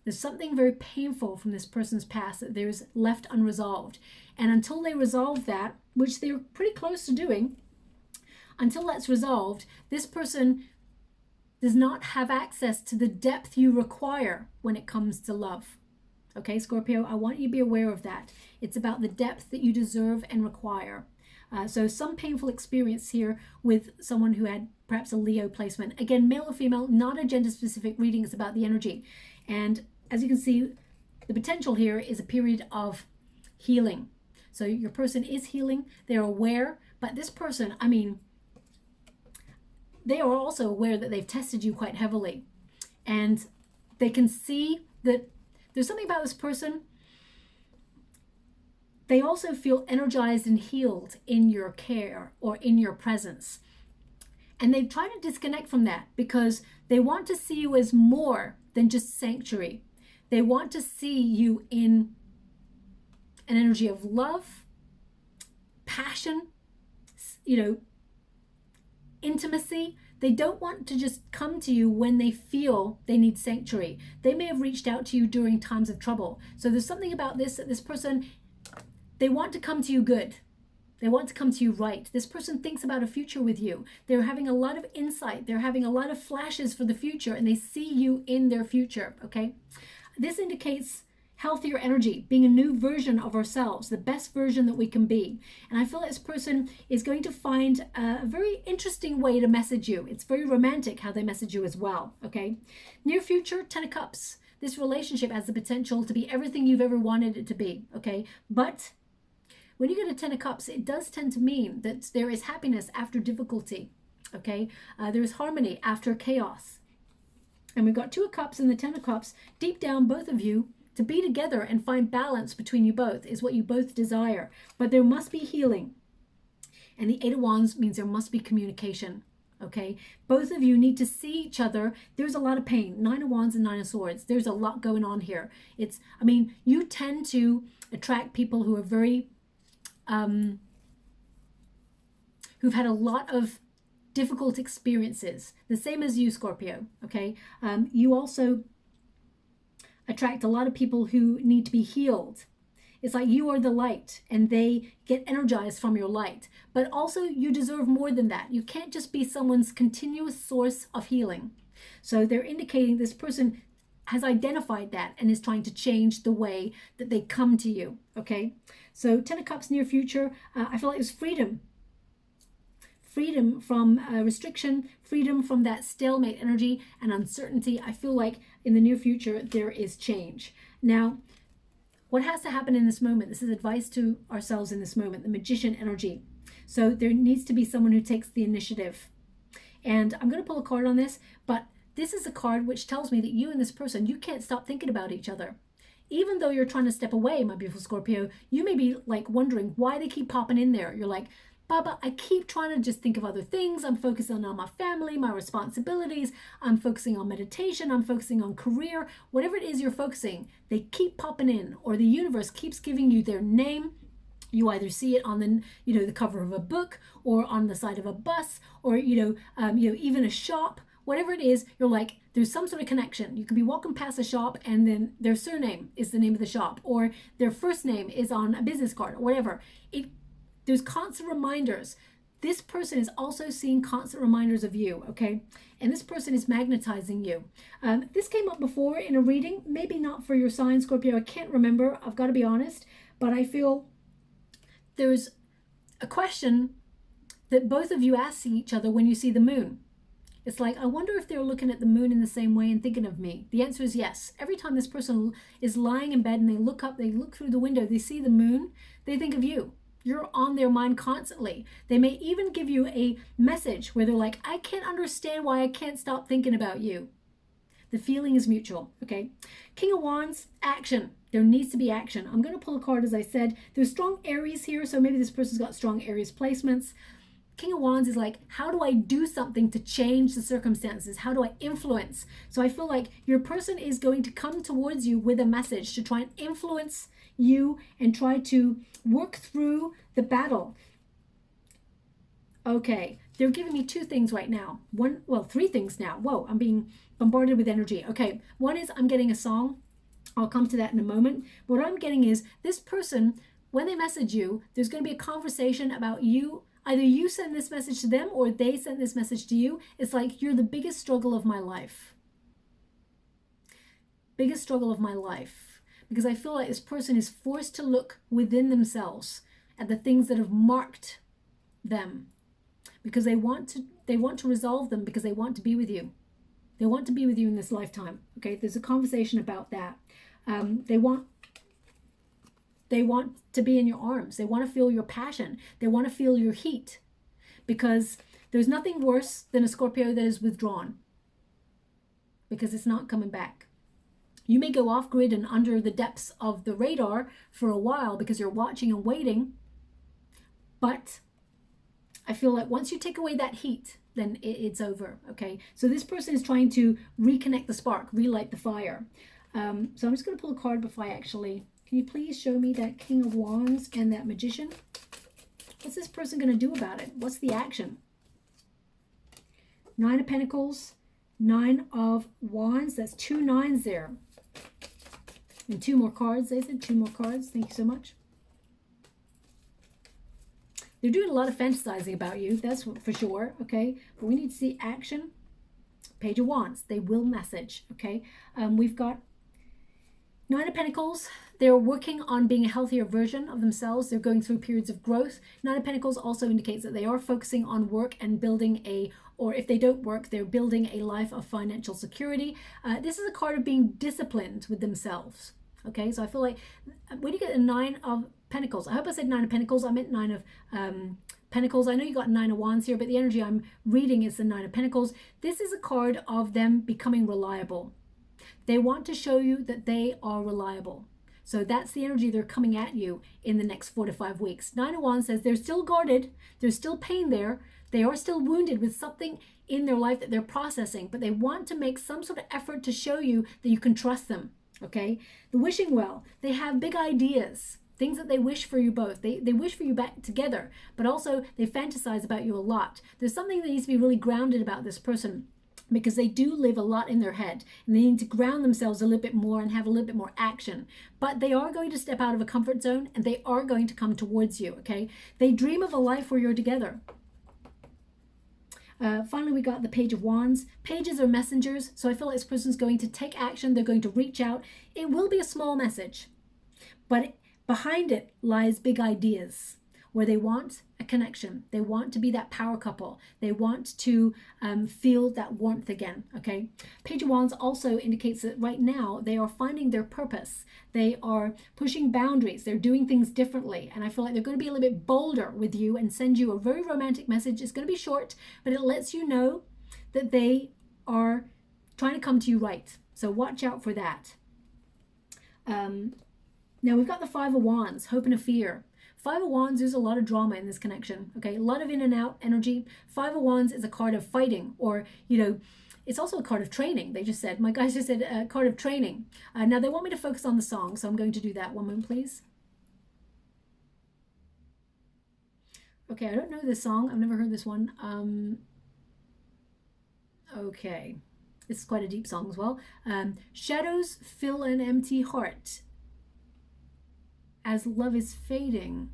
There's something very painful from this person's past that there's left unresolved. And until they resolve that, which they're pretty close to doing, until that's resolved, this person does not have access to the depth you require when it comes to love. Okay, Scorpio, I want you to be aware of that. It's about the depth that you deserve and require. So some painful experience here with someone who had perhaps a Leo placement. Again, male or female, not a gender-specific reading. It's about the energy. And as you can see, the potential here is a period of healing. So your person is healing. They're aware. But this person, they are also aware that they've tested you quite heavily. And they can see that there's something about this person. They also feel energized and healed in your care or in your presence. And they've tried to disconnect from that because they want to see you as more than just sanctuary. They want to see you in an energy of love, passion, intimacy. They don't want to just come to you when they feel they need sanctuary. They may have reached out to you during times of trouble. So there's something about this, that this person, they want to come to you good. They want to come to you right. This person thinks about a future with you. They're having a lot of insight. They're having a lot of flashes for the future, and they see you in their future, okay? This indicates healthier energy, being a new version of ourselves, the best version that we can be. And I feel like this person is going to find a very interesting way to message you. It's very romantic how they message you as well, okay? Near future, 10 of Cups. This relationship has the potential to be everything you've ever wanted it to be, okay? But when you get a 10 of Cups, it does tend to mean that there is happiness after difficulty, okay? There is harmony after chaos. And we've got 2 of Cups and the 10 of Cups. Deep down, both of you, to be together and find balance between you both is what you both desire. But there must be healing. And the 8 of Wands means there must be communication, okay? Both of you need to see each other. There's a lot of pain. 9 of Wands and 9 of Swords. There's a lot going on here. I mean, you tend to attract people who are very... who've had a lot of difficult experiences, the same as you, Scorpio, okay? You also attract a lot of people who need to be healed. It's like you are the light and they get energized from your light, but also you deserve more than that. You can't just be someone's continuous source of healing. So they're indicating this person has identified that and is trying to change the way that they come to you, okay? So 10 of Cups near future, I feel like it's freedom. Freedom from restriction, freedom from that stalemate energy and uncertainty. I feel like in the near future, there is change. Now, what has to happen in this moment? This is advice to ourselves in this moment, the Magician energy. So there needs to be someone who takes the initiative. And I'm going to pull a card on this, but this is a card which tells me that you and this person, you can't stop thinking about each other. Even though you're trying to step away, my beautiful Scorpio, you may be like wondering why they keep popping in there. You're like, Baba, I keep trying to just think of other things. I'm focusing on my family, my responsibilities. I'm focusing on meditation. I'm focusing on career. Whatever it is you're focusing, they keep popping in, or the universe keeps giving you their name. You either see it on the cover of a book, or on the side of a bus, or even a shop. Whatever it is, you're like, there's some sort of connection. You could be walking past a shop and then their surname is the name of the shop, or their first name is on a business card, or whatever. There's constant reminders. This person is also seeing constant reminders of you, okay? And this person is magnetizing you. This came up before in a reading, maybe not for your sign, Scorpio. I can't remember, I've got to be honest, but I feel there's a question that both of you ask each other when you see the moon. It's like, I wonder if they're looking at the moon in the same way and thinking of me. The answer is yes. Every time this person is lying in bed and they look up, they look through the window, they see the moon, they think of you. You're on their mind constantly. They may even give you a message where they're like, I can't understand why I can't stop thinking about you. The feeling is mutual, okay? King of Wands, action. There needs to be action. I'm going to pull a card, as I said. There's strong Aries here, so maybe this person's got strong Aries placements. King of Wands is like, how do I do something to change the circumstances? How do I influence? So I feel like your person is going to come towards you with a message to try and influence you and try to work through the battle. Okay, they're giving me 2 things right now. 3 things now. Whoa, I'm being bombarded with energy. Okay, one is I'm getting a song. I'll come to that in a moment. What I'm getting is this person, when they message you, there's going to be a conversation about you. Either you send this message to them or they send this message to you. It's like, you're the biggest struggle of my life. Biggest struggle of my life. Because I feel like this person is forced to look within themselves at the things that have marked them. Because they want to resolve them, because they want to be with you. They want to be with you in this lifetime. Okay, there's a conversation about that. They want to be in your arms. They want to feel your passion. They want to feel your heat, because there's nothing worse than a Scorpio that is withdrawn, because it's not coming back. You may go off grid and under the depths of the radar for a while because you're watching and waiting, but I feel like once you take away that heat, then it's over, okay? So this person is trying to reconnect the spark, relight the fire. So I'm just going to pull a card before I actually... Can you please show me that King of Wands and that Magician? What's this person going to do about it? What's the action? Nine of Pentacles, Nine of Wands. That's 2 nines there. And 2 more cards. They said 2 more cards. Thank you so much. They're doing a lot of fantasizing about you. That's for sure. Okay. But we need to see action. Page of Wands. They will message. Okay. We've got Nine of Pentacles. They're working on being a healthier version of themselves. They're going through periods of growth. Nine of Pentacles also indicates that they are focusing on work and building a, or if they don't work, they're building a life of financial security. This is a card of being disciplined with themselves. Okay, so I feel like when you get a Nine of Pentacles, I hope I said Nine of Pentacles, I meant Nine of Pentacles. I know you got Nine of Wands here, but the energy I'm reading is the Nine of Pentacles. This is a card of them becoming reliable. They want to show you that they are reliable. So that's the energy they're coming at you in the next 4 to 5 weeks. Nine of Wands says they're still guarded. There's still pain there. They are still wounded with something in their life that they're processing, but they want to make some sort of effort to show you that you can trust them. Okay? The wishing well. They have big ideas, things that they wish for you both. They wish for you back together, but also they fantasize about you a lot. There's something that needs to be really grounded about this person, because they do live a lot in their head and they need to ground themselves a little bit more and have a little bit more action. But they are going to step out of a comfort zone and they are going to come towards you, okay? They dream of a life where you're together. Finally, we got the Page of Wands. Pages are messengers, so I feel like this person's going to take action. They're going to reach out. It will be a small message, but behind it lies big ideas, where they want a connection. They want to be that power couple. They want to feel that warmth again, okay? Page of Wands also indicates that right now they are finding their purpose. They are pushing boundaries. They're doing things differently. And I feel like they're going to be a little bit bolder with you and send you a very romantic message. It's going to be short, but it lets you know that they are trying to come to you right. So watch out for that. Now we've got the Five of Wands, hope and a fear. Five of Wands, there's a lot of drama in this connection, okay? A lot of in and out energy. Five of Wands is a card of fighting, or, you know, it's also a card of training. They just said, my guys just said a card of training. Now they want me to focus on the song, so I'm going to do that. One moment, please. Okay, I don't know this song. I've never heard this one. Okay, this is quite a deep song as well. Shadows fill an empty heart as love is fading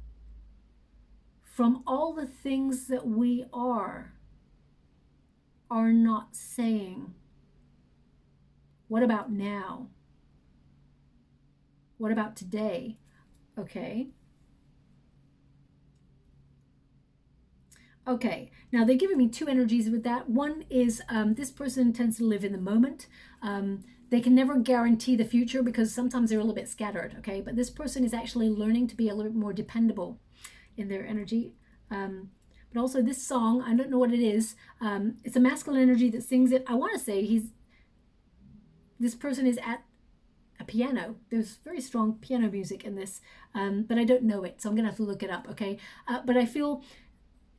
from all the things that we are not saying. What about now? What about today? Okay. Okay, now they're giving me two energies with that. One is this person tends to live in the moment. They can never guarantee the future because sometimes they're a little bit scattered, okay? But this person is actually learning to be a little bit more dependable in their energy. But also this song, I don't know what it is. It's a masculine energy that sings it. I want to say this person is at a piano. There's very strong piano music in this, but I don't know it, so I'm going to have to look it up, okay? But I feel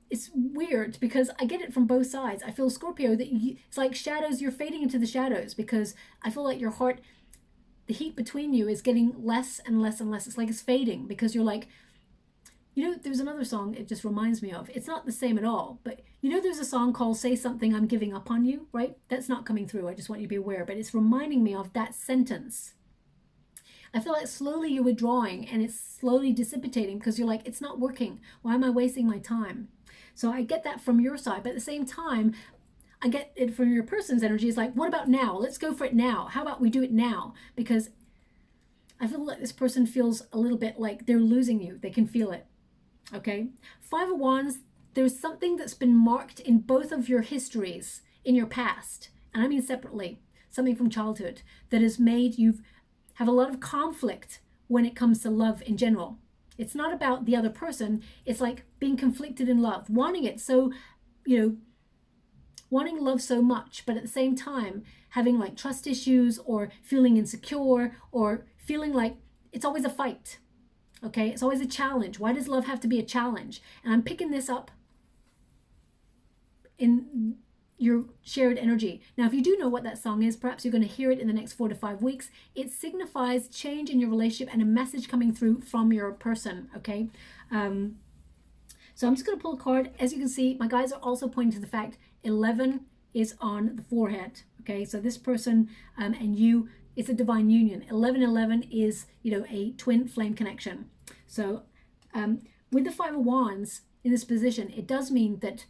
it's weird because I get it from both sides. I feel, Scorpio, that it's like shadows, you're fading into the shadows because I feel like your heart, the heat between you is getting less and less and less. It's like it's fading because you're like, you know, there's another song it just reminds me of. It's not the same at all, but you know there's a song called Say Something, I'm Giving Up on You, right? That's not coming through. I just want you to be aware, but it's reminding me of that sentence. I feel like slowly you're withdrawing and it's slowly dissipating because you're like, it's not working. Why am I wasting my time? So I get that from your side, but at the same time, I get it from your person's energy. It's like, what about now? Let's go for it now. How about we do it now? Because I feel like this person feels a little bit like they're losing you. They can feel it. Okay. Five of Wands, there's something that's been marked in both of your histories in your past, and I mean separately, something from childhood that has made you have a lot of conflict when it comes to love in general. It's not about the other person. It's like being conflicted in love, wanting it so, you know, wanting love so much, but at the same time having like trust issues or feeling insecure or feeling like it's always a fight. Okay, it's always a challenge. Why does love have to be a challenge? And I'm picking this up in your shared energy. Now, if you do know what that song is, perhaps you're going to hear it in the next 4 to 5 weeks. It signifies change in your relationship and a message coming through from your person, okay? So I'm just going to pull a card. As you can see, my guys are also pointing to the fact 11 is on the forehead. Okay, so this person and you, it's a divine union. 1111 is, you know, a twin flame connection. So with the Five of Wands in this position, it does mean that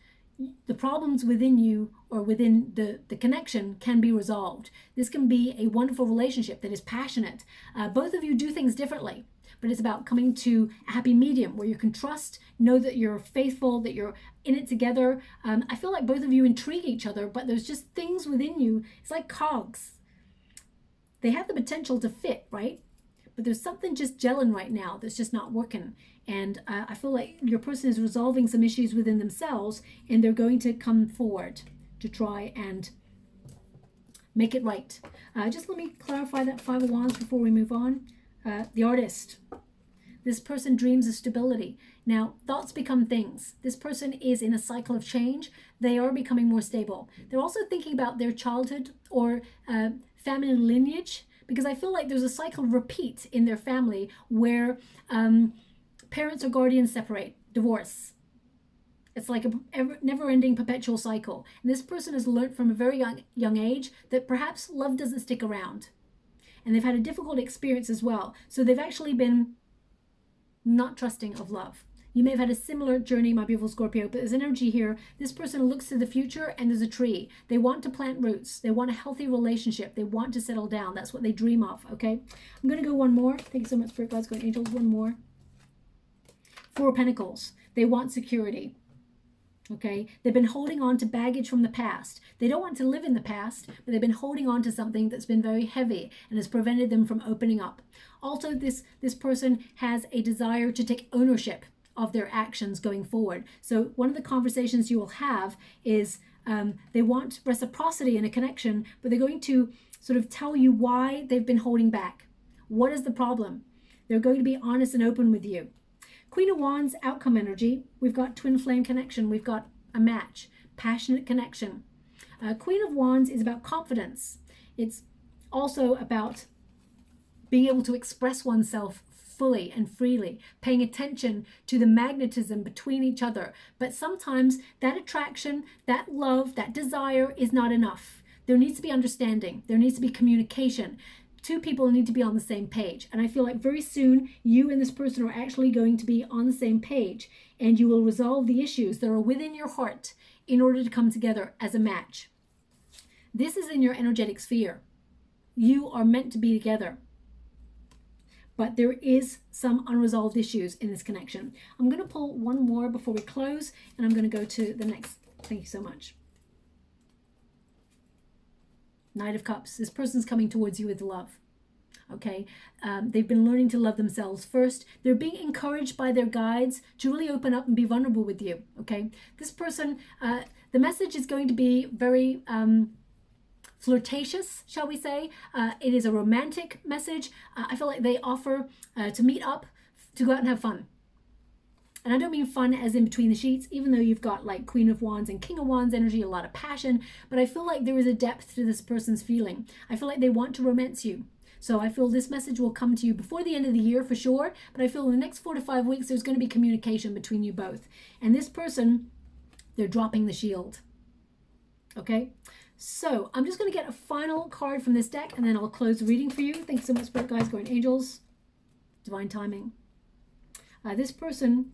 the problems within you or within the connection can be resolved. This can be a wonderful relationship that is passionate. Both of you do things differently, but it's about coming to a happy medium where you can trust, know that you're faithful, that you're in it together. I feel like both of you intrigue each other, but there's just things within you. It's like cogs. They have the potential to fit, right? But there's something just gelling right now that's just not working. And I feel like your person is resolving some issues within themselves, and they're going to come forward to try and make it right. Just let me clarify that Five of Wands before we move on. The Artist. This person dreams of stability. Now, thoughts become things. This person is in a cycle of change. They are becoming more stable. They're also thinking about their childhood or family lineage, because I feel like there's a cycle repeat in their family where parents or guardians separate, divorce. It's like a never-ending perpetual cycle. And this person has learned from a very young age that perhaps love doesn't stick around. And they've had a difficult experience as well. So they've actually been not trusting of love. You may have had a similar journey, my beautiful Scorpio, but there's energy here. This person looks to the future and there's a tree. They want to plant roots. They want a healthy relationship. They want to settle down. That's what they dream of, okay? I'm going to go one more. Thank you so much, Spirit Guides, Guardian Angels. One more. Four of Pentacles. They want security. Okay, they've been holding on to baggage from the past. They don't want to live in the past, but they've been holding on to something that's been very heavy and has prevented them from opening up. Also, this person has a desire to take ownership of their actions going forward. So one of the conversations you will have is they want reciprocity in a connection, but they're going to sort of tell you why they've been holding back. What is the problem? They're going to be honest and open with you. Queen of Wands, outcome energy. We've got twin flame connection. We've got a match, passionate connection. Queen of Wands is about confidence. It's also about being able to express oneself fully and freely, paying attention to the magnetism between each other. But sometimes that attraction, that love, that desire is not enough. There needs to be understanding. There needs to be communication. Two people need to be on the same page. And I feel like very soon you and this person are actually going to be on the same page, and you will resolve the issues that are within your heart in order to come together as a match. This is in your energetic sphere. You are meant to be together. But there is some unresolved issues in this connection. I'm going to pull one more before we close, and I'm going to go to the next. Thank you so much. Knight of Cups. This person's coming towards you with love. Okay, they've been learning to love themselves first. They're being encouraged by their guides to really open up and be vulnerable with you. Okay, this person, the message is going to be very flirtatious, shall we say. It is a romantic message. I feel like they offer to meet up, to go out and have fun. And I don't mean fun as in between the sheets, even though you've got like Queen of Wands and King of Wands energy, a lot of passion, but I feel like there is a depth to this person's feeling. I feel like they want to romance you. So I feel this message will come to you before the end of the year for sure, but I feel in the next 4 to 5 weeks, there's going to be communication between you both. And this person, they're dropping the shield. Okay? So I'm just going to get a final card from this deck, and then I'll close the reading for you. Thanks so much, Spirit Guides, Guardian Angels. Divine timing. This person,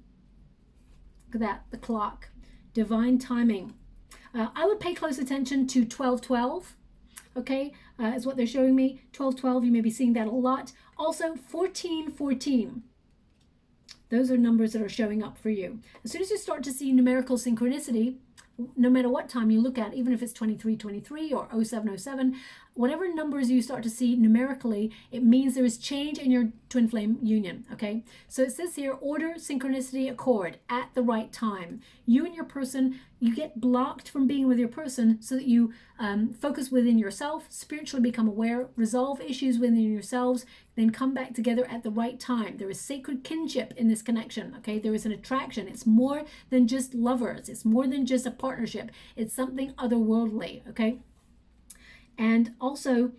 look at that, the clock. Divine timing. I would pay close attention to 1212. Okay, is what they're showing me. 1212, you may be seeing that a lot. Also, 1414. Those are numbers that are showing up for you. As soon as you start to see numerical synchronicity, no matter what time you look at, even if it's 2323 or 0707, whatever numbers you start to see numerically, it means there is change in your twin flame union, okay? So it says here, order, synchronicity, accord at the right time. You and your person, you get blocked from being with your person so that you focus within yourself, spiritually become aware, resolve issues within yourselves, then come back together at the right time. There is sacred kinship in this connection, okay? There is an attraction. It's more than just lovers. It's more than just a partnership. It's something otherworldly, okay? And also,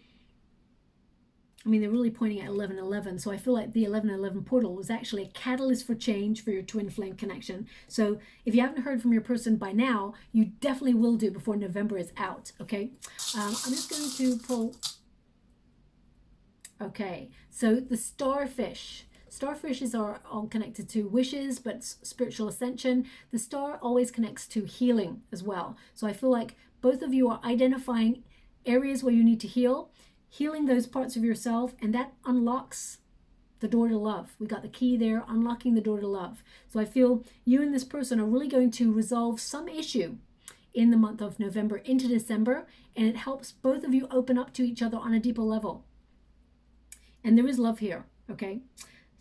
I mean, they're really pointing at 1111. So I feel like the 1111 portal was actually a catalyst for change for your twin flame connection. So if you haven't heard from your person by now, you definitely will do before November is out. Okay. I'm just going to pull. Okay. So the starfish. Starfishes are all connected to wishes, but spiritual ascension. The star always connects to healing as well. So I feel like both of you are identifying areas where you need to heal, healing those parts of yourself, and that unlocks the door to love. We got the key there, unlocking the door to love. So I feel you and this person are really going to resolve some issue in the month of November into December, and it helps both of you open up to each other on a deeper level. And there is love here, okay?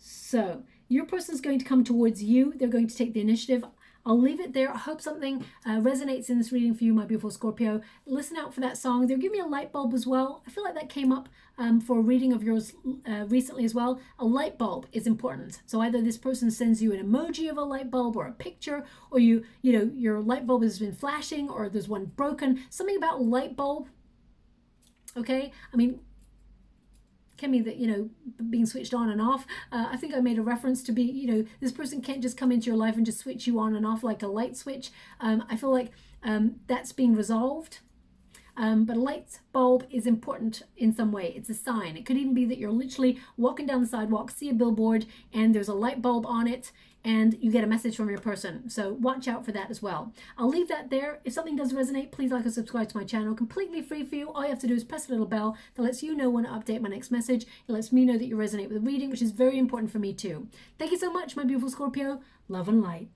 So your person is going to come towards you. They're going to take the initiative. I'll leave it there. I hope something resonates in this reading for you, my beautiful Scorpio. Listen out for that song. They're giving me a light bulb as well. I feel like that came up for a reading of yours recently as well. A light bulb is important. So either this person sends you an emoji of a light bulb or a picture, or you know, your light bulb has been flashing, or there's one broken. Something about light bulb. Okay, I mean, can mean that, you know, being switched on and off. I think I made a reference to be, you know, this person can't just come into your life and just switch you on and off like a light switch. I feel like that's being resolved. But a light bulb is important in some way. It's a sign. It could even be that you're literally walking down the sidewalk, see a billboard, and there's a light bulb on it, and you get a message from your person. So watch out for that as well. I'll leave that there. If something does resonate, please like and subscribe to my channel. Completely free for you. All you have to do is press a little bell that lets you know when I update my next message. It lets me know that you resonate with the reading, which is very important for me too. Thank you so much, my beautiful Scorpio. Love and light.